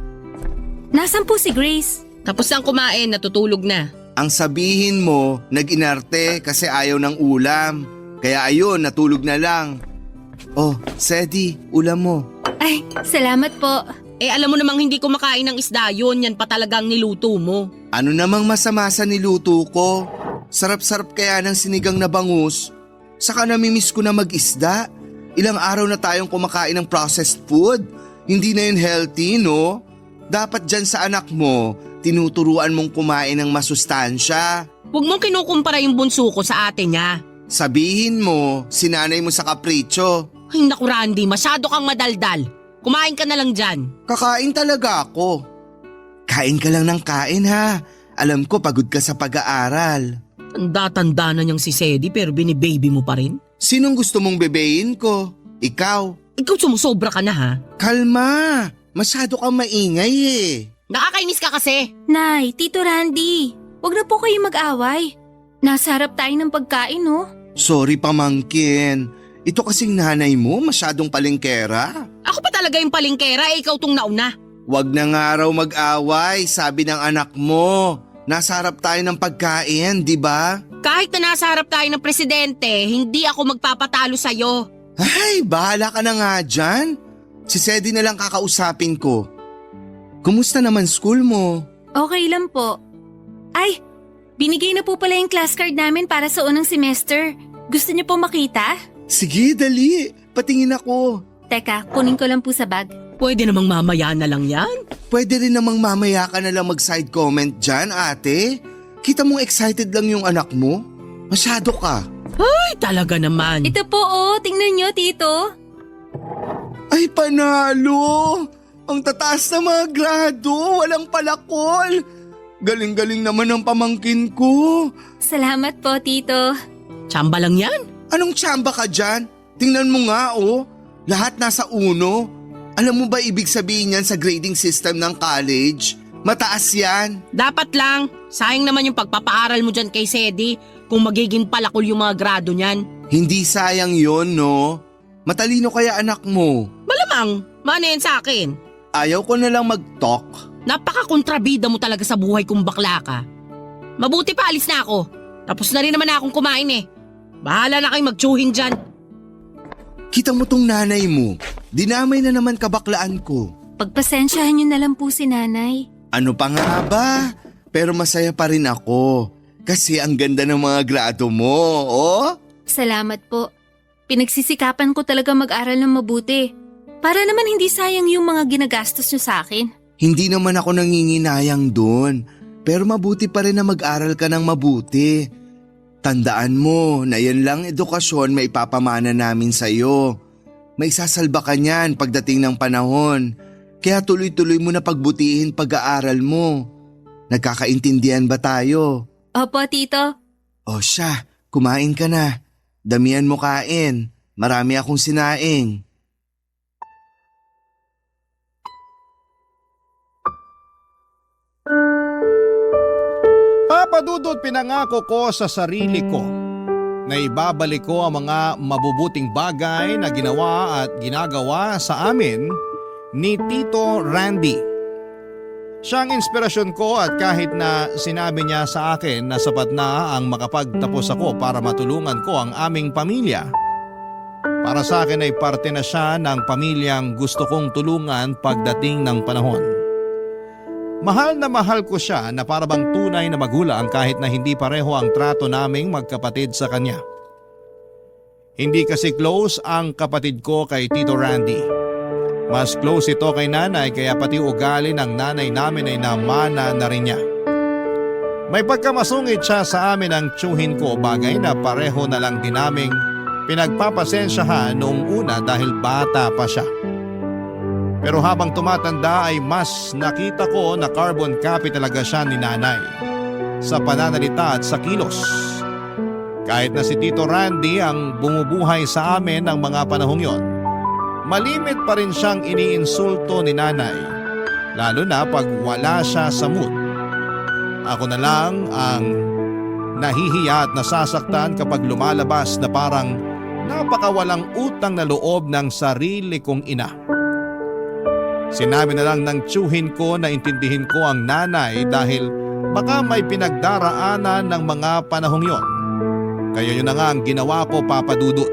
Nasaan po si Grace? Tapos nang kumain, natutulog na. ang sabihin mo, nag-inarte kasi ayaw ng ulam. Kaya ayun, natulog na lang. Oh, Sedi, ulam mo. Ay, salamat po. Alam mo namang hindi kumakain ng isda yun, yan pa talagang niluto mo. Ano namang masama sa niluto ko? Sarap-sarap kaya ng sinigang na bangus. Saka namimiss ko na mag-isda. Ilang araw na tayong kumakain ng processed food. Hindi na yun healthy, no? Dapat dyan sa anak mo, tinuturuan mong kumain ng masustansya. Huwag mong kinukumpara yung bunso ko sa ate niya. Sabihin mo, sinanay mo sa kapritsyo. Ay naku Randy, masyado kang madaldal. Kumain ka na lang dyan. Kakain talaga ako. Kain ka lang ng kain ha. Alam ko pagod ka sa pag-aaral. Tanda-tanda na niyang si Sedi pero binibaby mo pa rin. Sinong gusto mong bebein ko? Ikaw. Ikaw sumusobra ka na ha. Kalma. Masyado kang maingay eh. Nakakainis ka kasi. Nay, Tito Randy, wag na po kayo mag-away. Nasa harap tayo ng pagkain, no? Sorry pamangkin. Ito kasing nanay mo masyadong palengkera. Ako pa talaga yung palingkera, ikaw tong nauna. Wag na nga raw mag-away, sabi ng anak mo. Nasa harap tayo ng pagkain, di ba? Kahit na nasa harap tayo ng presidente, hindi ako magpapatalo sa'yo. Ay, bahala ka na nga dyan. Si Sedi na lang kakausapin ko. Kumusta naman school mo? Okay lang po. Ay, binigay na po pala yung class card namin para sa unang semester. Gusto niyo po makita? Sige, dali. Patingin ako. Teka, kunin ko lang po sa bag. Pwede namang mamaya na lang yan. Pwede rin namang mamaya ka na lang mag-side comment dyan, ate. Kita mong excited lang yung anak mo. Masyado ka. Ay, talaga naman. Ito po, oh. Tingnan niyo, Tito. Ay, panalo! Ang tataas na mga grado, walang palakol. Galing-galing naman ang pamangkin ko. Salamat po, Tito. Tsamba lang yan. Anong tsamba ka dyan? Tingnan mo nga oh, lahat nasa uno. Alam mo ba ibig sabihin yan sa grading system ng college? Mataas yan. Dapat lang. Sayang naman yung pagpapaaral mo dyan kay Sedi kung magiging palakol yung mga grado niyan. Hindi sayang yon, no? Matalino kaya anak mo. Malamang, mana yan sa akin. Ayaw ko na lang mag-talk. Napaka-kontrabida mo talaga sa buhay kung bakla ka. Mabuti pa alis na ako. Tapos na rin naman akong kumain eh. Bahala na kayo magtsuhin dyan. Kita mo tong nanay mo. Dinamay na naman kabaklaan ko. Pagpasensyahan niyo na lang po si Nanay. Ano pa nga ba? Pero masaya pa rin ako. Kasi ang ganda ng mga grado mo, oh? Salamat po. Pinagsisikapan ko talaga mag-aral ng mabuti. Para naman hindi sayang yung mga ginagastos niyo sa akin. Hindi naman ako nanginginayang doon. Pero mabuti pa rin na mag-aral ka ng mabuti. Tandaan mo na yan lang edukasyon may ipapamana namin sa'yo. May sasalba ka niyan pagdating ng panahon. Kaya tuloy-tuloy mo na pagbutihin pag-aaral mo. Nagkakaintindihan ba tayo? Opo, Tito. O siya, kumain ka na. Damihan mo kain. Marami akong sinaing. Papadudot pinangako ko sa sarili ko na ibabalik ko ang mga mabubuting bagay na ginawa at ginagawa sa amin ni Tito Randy. Siya ang inspirasyon ko at kahit na sinabi niya sa akin na sapat na ang makapagtapos ako para matulungan ko ang aming pamilya. Para sa akin ay parte na siya ng pamilyang gusto kong tulungan pagdating ng panahon. Mahal na mahal ko siya na parabang tunay na magulang kahit na hindi pareho ang trato naming magkapatid sa kanya. Hindi kasi close ang kapatid ko kay Tito Randy. Mas close ito kay nanay kaya pati ugali ng nanay namin ay namana na rin niya. May pagkamasungit siya sa amin ang tiyuhin ko, bagay na pareho na lang din naming pinagpapasensyahan noong una dahil bata pa siya. Pero habang tumatanda ay mas nakita ko na carbon copy talaga siya ni nanay sa pananalita at sa kilos. Kahit na si Tito Randy ang bumubuhay sa amin ng mga panahong yon, malimit pa rin siyang iniinsulto ni nanay, lalo na pag wala siya sa mood. Ako na lang ang nahihiya at nasasaktan kapag lumalabas na parang napakawalang utang na loob ng sarili kong ina. Sinabi na lang ng tiyuhin ko na intindihin ko ang nanay dahil baka may pinagdaraanan ng mga panahong yon. Kaya yun na nga ang ginawa ko, Papa Dudut.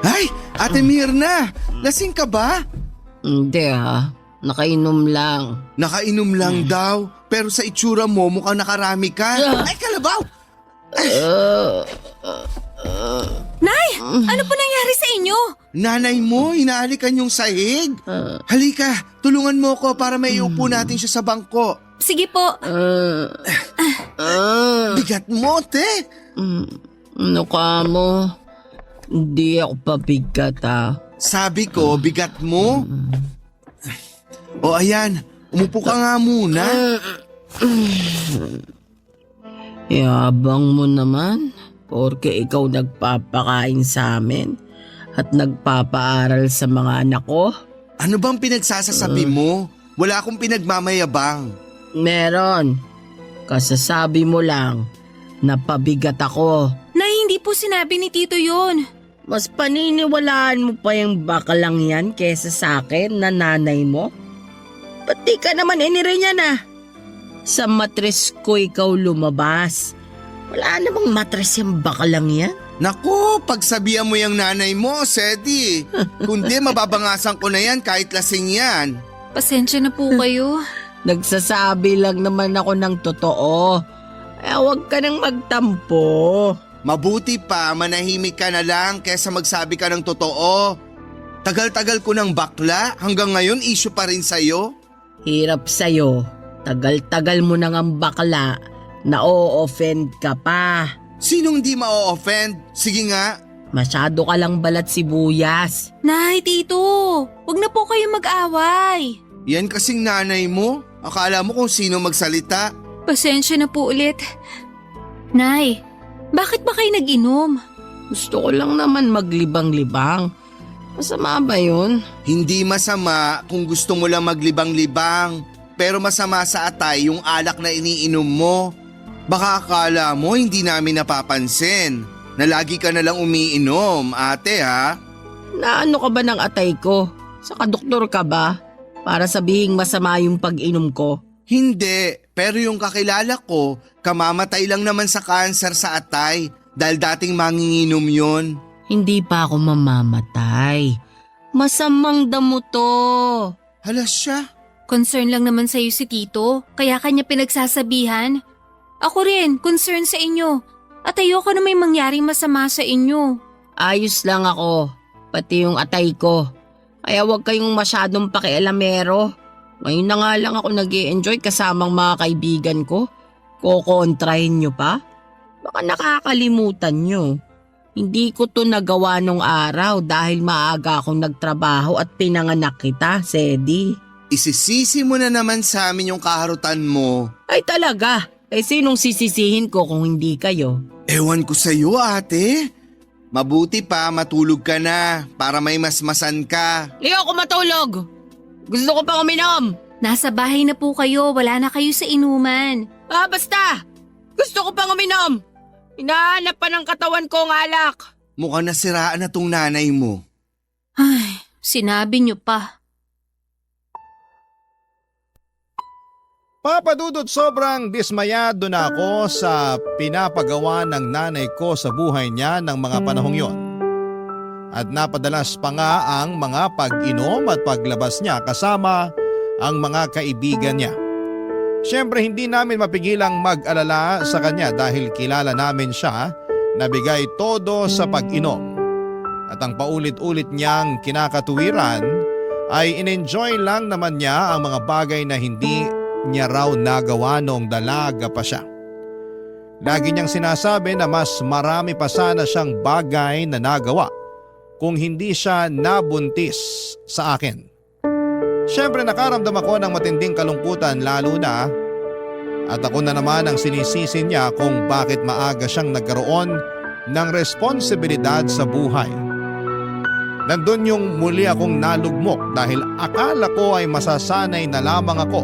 Ay, Ate Mirna, lasing ka ba? Hindi nakainom lang. Nakainom lang daw, pero sa itsura mo mukhang nakarami ka. Ay, kalabaw! Nay! Ano po nangyari sa inyo? Nanay mo, hinahalikan yung sahig. Halika, tulungan mo ko para may upo natin siya sa bangko. Sige po. Bigat mo, te. Ano ka mo? Hindi ako pabigat Sabi ko, bigat mo. O ayan, umupo ka nga muna. Yabang mo naman. Porke ikaw nagpapakain sa amin at nagpapaaral sa mga anak ko. Ano bang pinagsasasabi mo? Wala akong pinagmamayabang. Meron. Kasasabi mo lang na pabigat ako. Nay, hindi po sinabi ni Tito yun. Mas paniniwalaan mo pa yung bakalang yan kesa sa akin na nanay mo? Pati ka naman inire niya na. Sa matres ko ikaw lumabas. Wala namang matres yung bakalang yan. Naku, pagsabihan mo yung nanay mo, Sedi. Kundi mababangasan ko na yan kahit lasing yan. Pasensya na po kayo. Nagsasabi lang naman ako ng totoo. Eh, huwag ka nang magtampo. Mabuti pa, manahimik ka na lang kesa magsabi ka ng totoo. Tagal-tagal ko ng bakla, hanggang ngayon issue pa rin sa'yo. Hirap sa'yo. Tagal-tagal mo nang ang bakla. Na-o-offend ka pa. Sinong di ma-offend? Sige nga. Masyado ka lang balat sibuyas. Nay, Tito, wag na po kayo mag-away. Yan kasing nanay mo. Akala mo kung sino magsalita. Pasensya na po ulit. Nay, bakit ba kayo nag-inom? Gusto ko lang naman maglibang-libang. Masama ba yun? Hindi masama kung gusto mo lang maglibang-libang. Pero masama sa atay yung alak na iniinom mo. Baka akala mo hindi namin napapansin na lagi ka na lang umiinom, ate ha? Naano ka ba ng atay ko? Saka doktor ka ba? Para sabihing masama yung pag-inom ko? Hindi, pero yung kakilala ko, kamamatay lang naman sa kanser sa atay dahil dating manginginom yon. Hindi pa ako mamamatay. Masamang damo to. Hala siya. Concern lang naman sa'yo si Tito, kaya kanya pinagsasabihan. Ako rin, concern sa inyo. At ayoko na may mangyaring masama sa inyo. Ayos lang ako, pati yung atay ko. Kaya huwag kayong masyadong pakialamero. Ngayon na nga lang ako nag-i-enjoy kasamang mga kaibigan ko. Kokontrahin nyo pa? Baka nakakalimutan nyo. Hindi ko to nagawa nung araw dahil maaga akong nagtrabaho at pinanganak kita, Sedi. Isisisi mo na naman sa amin yung kaharutan mo. Ay talaga, sinong sisisihin ko kung hindi kayo? Ewan ko sa'yo, ate. Mabuti pa matulog ka na para may masmasan ka. Ayoko matulog! Gusto ko pang uminom! Nasa bahay na po kayo, wala na kayo sa inuman. Basta! Gusto ko pang uminom! Hinahanap pa ng katawan ko ang alak. Mukhang nasiraan na tong nanay mo. Ay, sinabi niyo pa. Papa Dudut, sobrang dismayado na ako sa pinapagawa ng nanay ko sa buhay niya ng mga panahong yon. At napadalas pa nga ang mga pag-inom at paglabas niya kasama ang mga kaibigan niya. Siyempre hindi namin mapigilang mag-alala sa kanya dahil kilala namin siya na bigay todo sa pag-inom. At ang paulit-ulit niyang kinakatuwiran ay in-enjoy lang naman niya ang mga bagay na hindi niya raw nagawa noong dalaga pa siya. Lagi niyang sinasabi na mas marami pa sana siyang bagay na nagawa kung hindi siya nabuntis sa akin. Siyempre nakaramdam ako ng matinding kalungkutan lalo na at ako na naman ang sinisisi niya kung bakit maaga siyang nagkaroon ng responsibilidad sa buhay. Nandun yung muli akong nalugmok dahil akala ko ay masasanay na lamang ako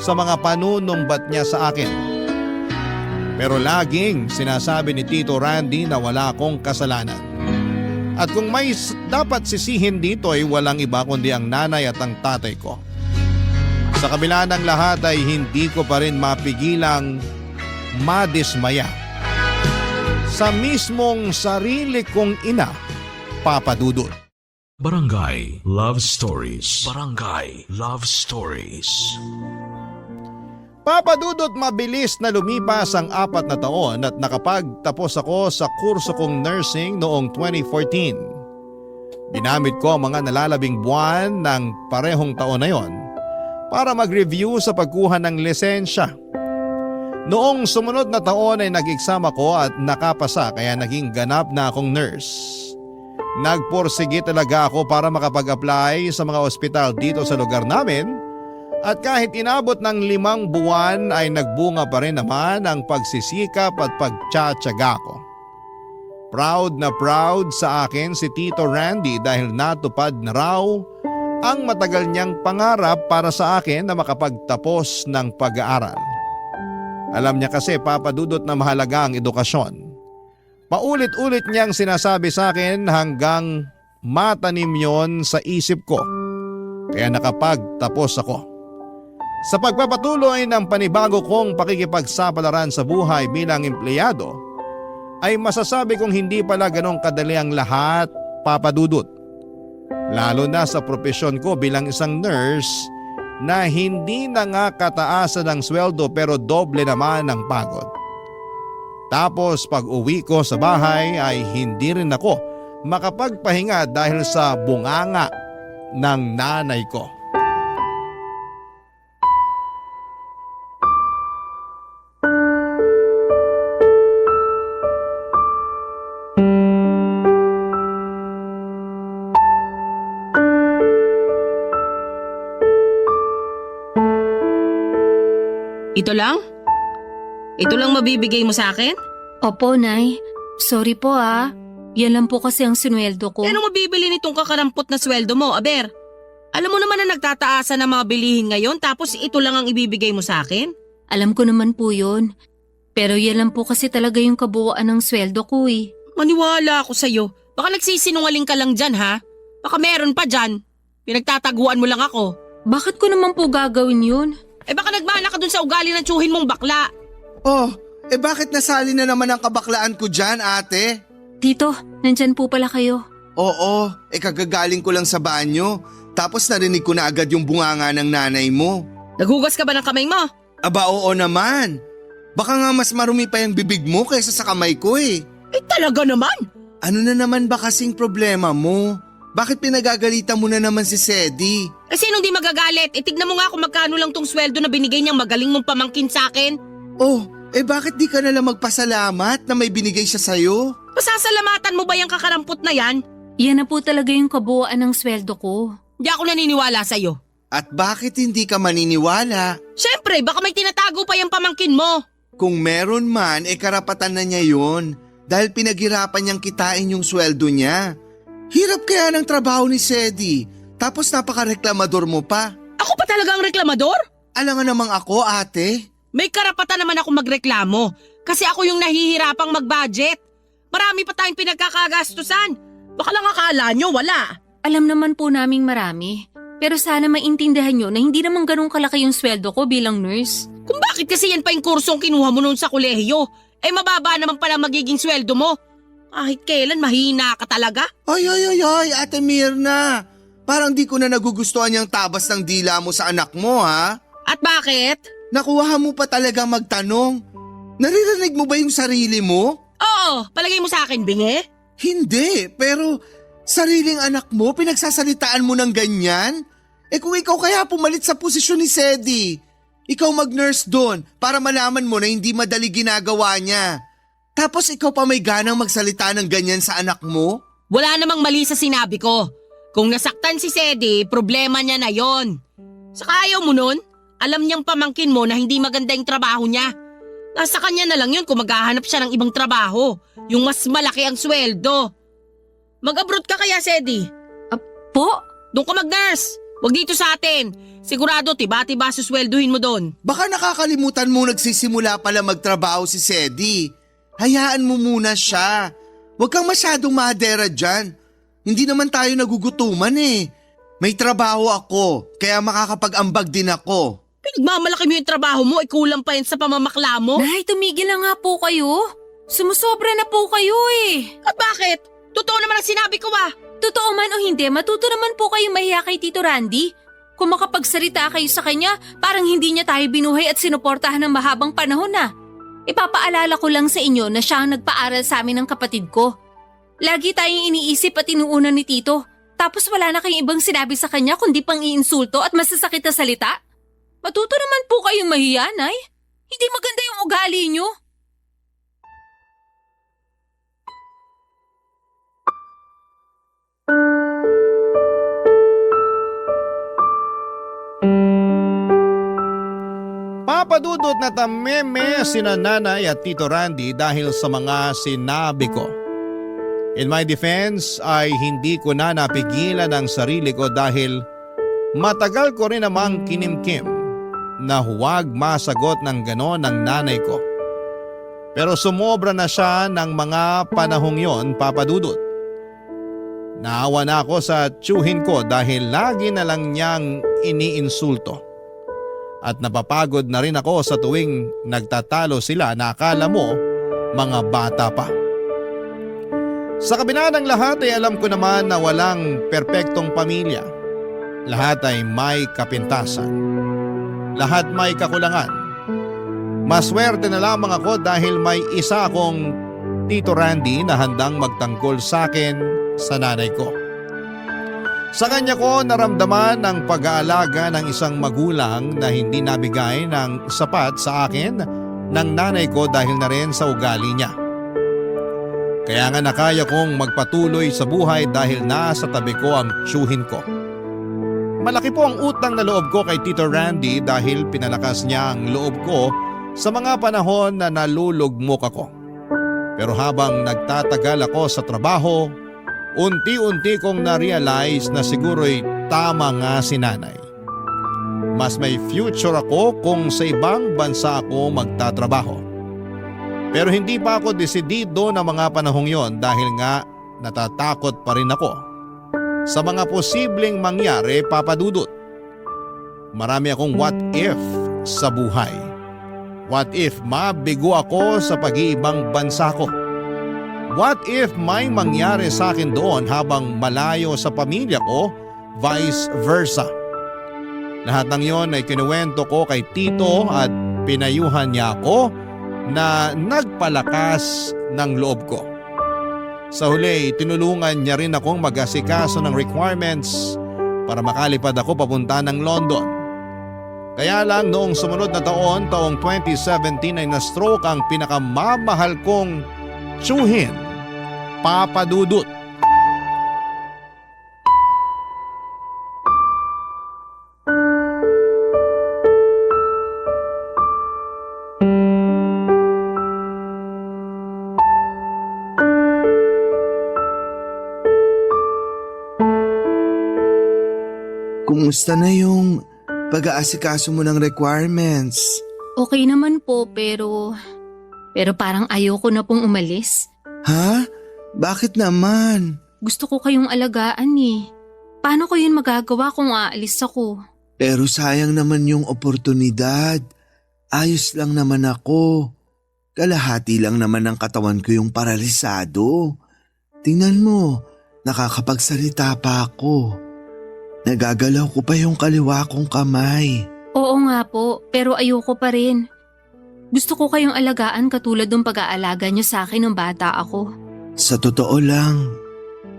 sa mga panunumbat niya sa akin. Pero laging sinasabi ni Tito Randy na wala akong kasalanan. At kung may dapat sisihin dito ay walang iba kundi ang nanay at ang tatay ko. Sa kabila ng lahat ay hindi ko pa rin mapigilang madismaya sa mismong sarili kong ina, Papa Dudut. Barangay Love Stories. Barangay Love Stories. Papa Dudut, mabilis na lumipas ang 4 na taon at nakapagtapos ako sa kurso kong nursing noong 2014. Ginamit ko ang mga nalalabing buwan ng parehong taon na yon para mag-review sa pagkuha ng lisensya. Noong sumunod na taon ay nag-exam ako at nakapasa kaya naging ganap na akong nurse. Nagporsige talaga ako para makapag-apply sa mga ospital dito sa lugar namin at kahit inabot ng 5 buwan ay nagbunga pa rin naman ang pagsisikap at pagtsatsaga ko. Proud na proud sa akin si Tito Randy dahil natupad na raw ang matagal niyang pangarap para sa akin na makapagtapos ng pag-aaral. Alam niya kasi, Papa Dudut, na mahalaga ang edukasyon. Paulit-ulit niyang sinasabi sa akin hanggang matanim yon sa isip ko. Kaya nakapagtapos ako. Sa pagpapatuloy ng panibago kong pakikipagsapalaran sa buhay bilang empleyado, ay masasabi kong hindi pala ganong kadali ang lahat, Papa Dudut. Lalo na sa propesyon ko bilang isang nurse na hindi na nga kataasan ng sweldo pero doble naman ang pagod. Tapos pag uwi ko sa bahay ay hindi rin ako makapagpahinga dahil sa bunganga ng nanay ko. Ito lang? Ito lang mabibigay mo sa akin? Opo, Nay. Sorry po Yan lang po kasi ang sinweldo ko. Eh, anong mabibili nitong kakarampot na sweldo mo, Aber? Alam mo naman na nagtataasan ng mga bilihin ngayon tapos ito lang ang ibibigay mo sa akin? Alam ko naman po yun. Pero yan lang po kasi talaga yung kabuuan ng sweldo ko eh. Maniwala ako sa'yo. Baka nagsisinungaling ka lang dyan, ha? Baka meron pa dyan. Pinagtataguan mo lang ako. Bakit ko naman po gagawin yun? Eh baka nagmana ka dun sa ugali ng tsuhin mong bakla. Oh, bakit nasali na naman ang kabaklaan ko dyan, ate? Tito, nandyan po pala kayo. Oo, kagagaling ko lang sa banyo. Tapos narinig ko na agad yung bunganga ng nanay mo. Naghugas ka ba ng kamay mo? Aba, oo naman. Baka nga mas marumi pa yung bibig mo kaysa sa kamay ko eh. Eh talaga naman. Ano na naman ba kasing problema mo? Bakit pinagagalitan mo na naman si Sedi? Eh sinong di magagalit? Tignan mo nga kung magkano lang tong sweldo na binigay niyang magaling mong pamangkin sa akin. Oh, bakit di ka na lang magpasalamat na may binigay siya sa'yo? Pasasalamatan mo ba yung kakarampot na yan? Yan na po talaga yung kabuuan ng sweldo ko. Di ako naniniwala sa'yo. At bakit hindi ka maniniwala? Siyempre, baka may tinatago pa yung pamangkin mo. Kung meron man, karapatan na niya yun. Dahil pinaghirapan niyang kitain yung sweldo niya. Hirap kaya ng trabaho ni Sedi. Tapos napaka-reklamador mo pa. Ako pa talaga ang reklamador? Alam nga namang ako, ate. May karapatan naman ako magreklamo. Kasi ako yung nahihirapang mag-budget. Marami pa tayong pinagkakagastusan. Baka lang akala nyo, wala. Alam naman po naming marami. Pero sana maintindihan nyo na hindi naman ganun kalaki yung sweldo ko bilang nurse. Kung bakit kasi yan pa yung kursong kinuha mo noon sa kolehiyo? Eh mababa naman pala magiging sweldo mo. Kahit kailan mahina ka talaga. Ay, Ate Mirna. Parang di ko na nagugustuhan yung tabas ng dila mo sa anak mo, ha? At bakit? Nakuha mo pa talaga magtanong. Naririnig mo ba yung sarili mo? Oo, palagay mo sa akin, bingi? Hindi, pero sariling anak mo, pinagsasalitaan mo ng ganyan? Kung ikaw kaya pumalit sa posisyon ni Sedi, ikaw mag-nurse doon para malaman mo na hindi madali ginagawa niya. Tapos ikaw pa may ganang magsalita ng ganyan sa anak mo? Wala namang mali sa sinabi ko. Kung nasaktan si Sedi, problema niya na yon. Saka ayaw mo nun, alam niyang pamangkin mo na hindi maganda yung trabaho niya. Nasa kanya na lang yun kung maghahanap siya ng ibang trabaho. Yung mas malaki ang sweldo. Mag-abroad ka kaya, Sedi? Po? Doon ka mag-nurse. Huwag dito sa atin. Sigurado tiba-tiba suswelduhin mo doon. Baka nakakalimutan mo nagsisimula pala magtrabaho si Sedi. Hayaan mo muna siya. Huwag kang masyadong madera dyan. Hindi naman tayo nagugutuman eh. May trabaho ako, kaya makakapag-ambag din ako. Pinagmamalaki mo yung trabaho mo, kulang pa yan sa pamamakla mo. Nay, tumigil na nga po kayo. Sumusobra na po kayo eh. At bakit? Totoo naman ang sinabi ko ah. Totoo man o hindi, matuto naman po kayo mahiya kay Tito Randy. Kung makapagsalita kayo sa kanya, parang hindi niya tayo binuhay at sinuportahan ng mahabang panahon na. Ipapaalala ko lang sa inyo na siya ang nagpaaral sa amin ng kapatid ko. Lagi tayong iniisip at inuuna ni Tito. Tapos wala na kayong ibang sinabi sa kanya kundi pang iinsulto at masasakit na salita. Matuto naman po kayong mahiya, Nay. Hindi maganda yung ugali niyo. Papadudot na tameme sina nanay at Tito Randy dahil sa mga sinabi ko. In my defense ay hindi ko na napigilan ang sarili ko dahil matagal ko rin namang kinimkim na huwag masagot ng ganon ng nanay ko. Pero sumobra na siya ng mga panahong yon, Papadudot. Naawa na ako sa tiyuhin ko dahil lagi na lang niyang iniinsulto. At napapagod na rin ako sa tuwing nagtatalo sila na akala mo mga bata pa. Sa kabila ng lahat ay alam ko naman na walang perpektong pamilya. Lahat ay may kapintasan. Lahat may kakulangan. Maswerte na lamang ako dahil may isa akong Tito Randy na handang magtangkol sa akin sa nanay ko. Sa kanya ko naramdaman ang pag-aalaga ng isang magulang na hindi nabigay ng sapat sa akin ng nanay ko dahil na rin sa ugali niya. Kaya nga nakaya kong magpatuloy sa buhay dahil nasa tabi ko ang tiyuhin ko. Malaki po ang utang na loob ko kay Tito Randy dahil pinalakas niya ang loob ko sa mga panahon na nalulugmok ako. Pero habang nagtatagal ako sa trabaho, unti-unti kong na-realize na siguro'y tama nga si nanay. Mas may future ako kung sa ibang bansa ako magtatrabaho. Pero hindi pa ako desidido na mga panahong yon dahil nga natatakot pa rin ako sa mga posibleng mangyari, Papadudot. Marami akong what if sa buhay. What if mabigo ako sa pag-iibang bansa ko? What if may mangyari sa akin doon habang malayo sa pamilya ko, vice versa? Lahat ng yon ay kinuwento ko kay Tito at pinayuhan niya ako na nagpalakas ng loob ko. Sa huli, tinulungan niya rin akong mag-asikaso ng requirements para makalipad ako papunta ng London. Kaya lang noong sumunod na taong 2017 ay na-stroke ang pinakamamahal kong tiyuhin, Papadudot. Kumusta na yung pag-aasikaso mo ng requirements? Okay naman po pero parang ayoko na pong umalis. Ha? Bakit naman? Gusto ko kayong alagaan eh. Paano ko yun magagawa kung aalis ako? Pero sayang naman yung oportunidad. Ayos lang naman ako. Kalahati lang naman ng katawan ko yung paralisado. Tingnan mo, nakakapagsalita pa ako. Nagagalaw ko pa yung kaliwa kong kamay. Oo nga po, pero ayoko pa rin. Gusto ko kayong alagaan katulad ng pag-aalaga niyo sa akin ng bata ako. Sa totoo lang,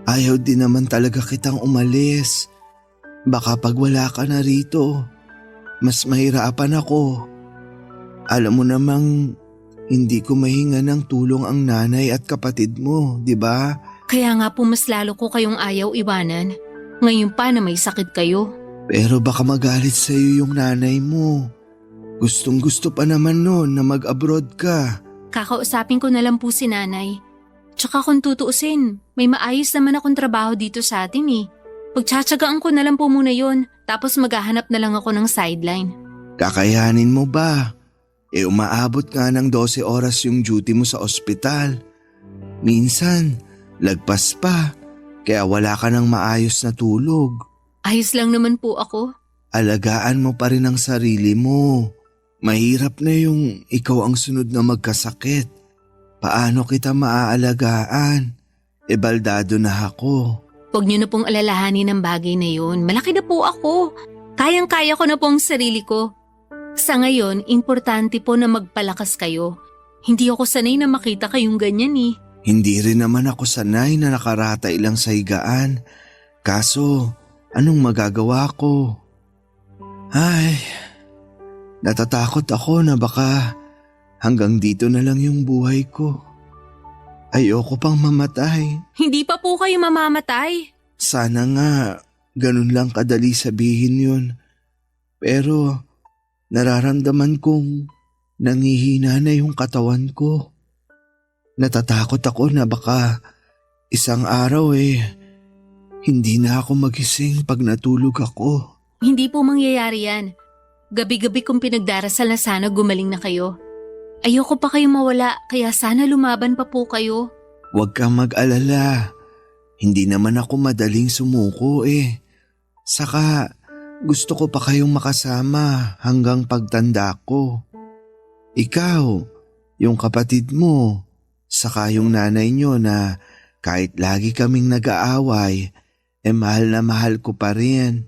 ayaw din naman talaga kitang umalis. Baka pag wala ka na rito, mas mahirapan ako. Alam mo namang hindi ko mahinga ng tulong ang nanay at kapatid mo, di ba? Kaya nga po mas lalo ko kayong ayaw iwanan. Ngayon pa na may sakit kayo. Pero baka magalit sa'yo yung nanay mo. Gustong gusto pa naman noon na mag-abroad ka. Kakausapin ko na lang po si nanay. Tsaka kung tutuusin, may maayos naman akong trabaho dito sa atin eh. Pagtsatsagaan ko na lang po muna yon, tapos maghahanap na lang ako ng sideline. Kakayanin mo ba? Umaabot nga ng 12 oras yung duty mo sa ospital. Minsan, lagpas pa, kaya wala ka ng maayos na tulog. Ayos lang naman po ako. Alagaan mo pa rin ang sarili mo. Mahirap na yung ikaw ang sunod na magkasakit. Paano kita maaalagaan? Baldado na ako. Huwag niyo na pong alalahanin ang bagay na yun. Malaki na po ako. Kayang-kaya ko na po ang sarili ko. Sa ngayon, importante po na magpalakas kayo. Hindi ako sanay na makita kayong ganyan eh. Hindi rin naman ako sanay na nakaratay lang sa higaan. Kaso, anong magagawa ko? Ay, natatakot ako na baka hanggang dito na lang yung buhay ko. Ayoko pang mamatay. Hindi pa po kayo mamamatay. Sana nga, ganun lang kadali sabihin yun. Pero, nararamdaman kong nangihina na yung katawan ko. Natatakot ako na baka isang araw hindi na ako magising pag natulog ako. Hindi po mangyayari yan. Gabi-gabi kong pinagdarasal na sana gumaling na kayo. Ayoko pa kayong mawala kaya sana lumaban pa po kayo. Huwag kang mag-alala. Hindi naman ako madaling sumuko Saka gusto ko pa kayong makasama hanggang pagtanda ko. Ikaw, yung kapatid mo, saka yung nanay nyo na kahit lagi kaming nag-aaway, mahal na mahal ko pa rin.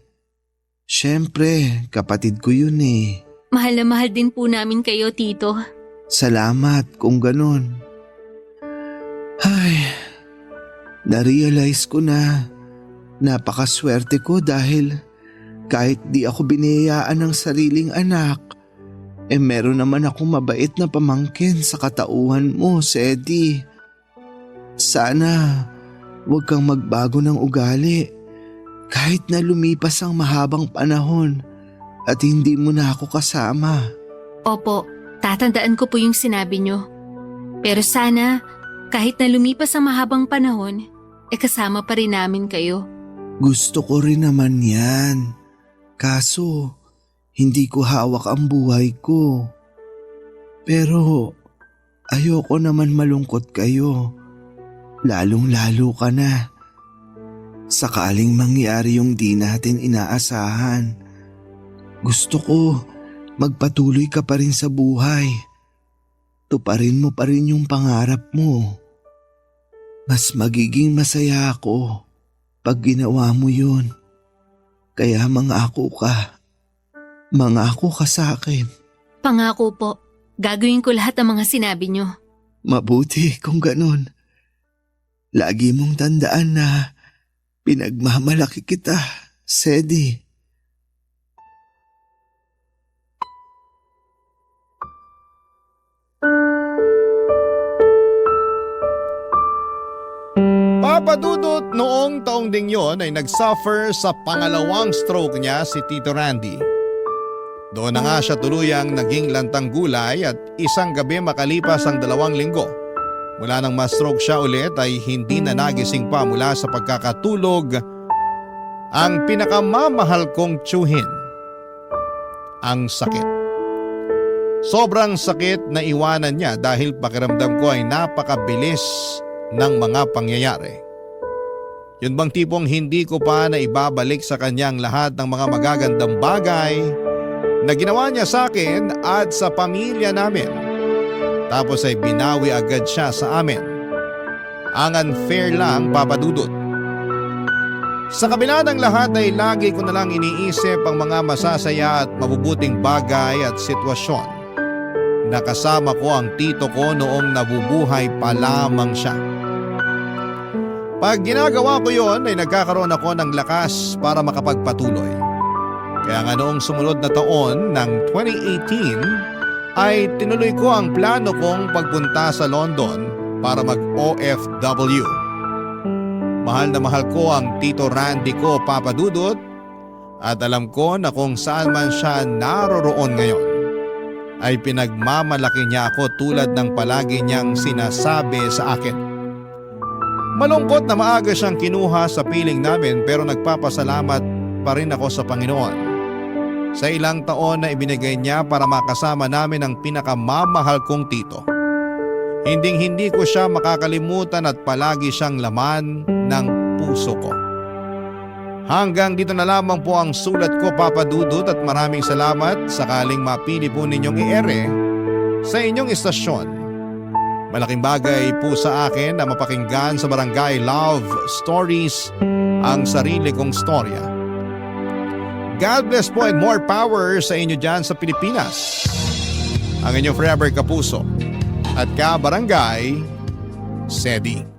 Siyempre, kapatid ko yun Mahal na mahal din po namin kayo, Tito. Salamat kung ganun. Ay, na-realize ko na napakaswerte ko dahil kahit di ako biniyayaan ng sariling anak, meron naman akong mabait na pamangkin sa katauhan mo, Sedi. Sana huwag kang magbago ng ugali kahit na lumipas ang mahabang panahon at hindi mo na ako kasama. Opo, tatandaan ko po yung sinabi nyo. Pero sana, kahit na lumipas ang mahabang panahon, kasama pa rin namin kayo. Gusto ko rin naman yan. Kaso, hindi ko hawak ang buhay ko. Pero, ayoko naman malungkot kayo. Lalong-lalo ka na. Sakaling mangyari yung di natin inaasahan. Gusto ko magpatuloy ka pa rin sa buhay. Tuparin mo pa rin yung pangarap mo. Mas magiging masaya ako pag ginawa mo yun. Kaya mangako ka. Mangako ka sa akin. Pangako po, gagawin ko lahat ng mga sinabi nyo. Mabuti kung ganun. Lagi mong tandaan na pinagmamalaki kita, Sedi. Papadudot noong taong ding yon ay nagsuffer sa pangalawang stroke niya si Tito Randy. Doon na nga siya tuluyang naging lantang gulay at isang gabi makalipas ang 2 linggo. Mula nang ma-stroke siya ulit ay hindi na nagising pa mula sa pagkakatulog ang pinakamamahal kong tiyuhin, ang sakit. Sobrang sakit na iwanan niya dahil pakiramdam ko ay napakabilis ng mga pangyayari. Yun bang tipong hindi ko pa na ibabalik sa kanyang lahat ng mga magagandang bagay na ginawa niya sa akin at sa pamilya namin. Tapos ay binawi agad siya sa amin. Ang unfair lang, papadudot. Sa kabila ng lahat ay lagi ko na lang iniisip ang mga masasaya at mabubuting bagay at sitwasyon. Nakasama ko ang tito ko noong nabubuhay pa lamang siya. Pag ginagawa ko yon ay nagkakaroon ako ng lakas para makapagpatuloy. Kaya nga noong sumunod na taon ng 2018 ay tinuloy ko ang plano kong pagpunta sa London para mag-OFW. Mahal na mahal ko ang Tito Randy ko, Papa Dudut, at alam ko na kung saan man siya naroroon ngayon ay pinagmamalaki niya ako tulad ng palagi niyang sinasabi sa akin. Malungkot na maaga siyang kinuha sa piling namin pero nagpapasalamat pa rin ako sa Panginoon. Sa ilang taon na ibinigay niya para makasama namin ang pinakamamahal kong tito. Hinding-hindi ko siya makakalimutan at palagi siyang laman ng puso ko. Hanggang dito na lamang po ang sulat ko, Papa Dudut, at maraming salamat sakaling mapili po ninyong i-ere sa inyong istasyon. Malaking bagay po sa akin na mapakinggan sa Barangay Love Stories ang sarili kong storya. God bless po and more power sa inyo dyan sa Pilipinas. Ang inyong forever kapuso at ka-barangay, Sedi.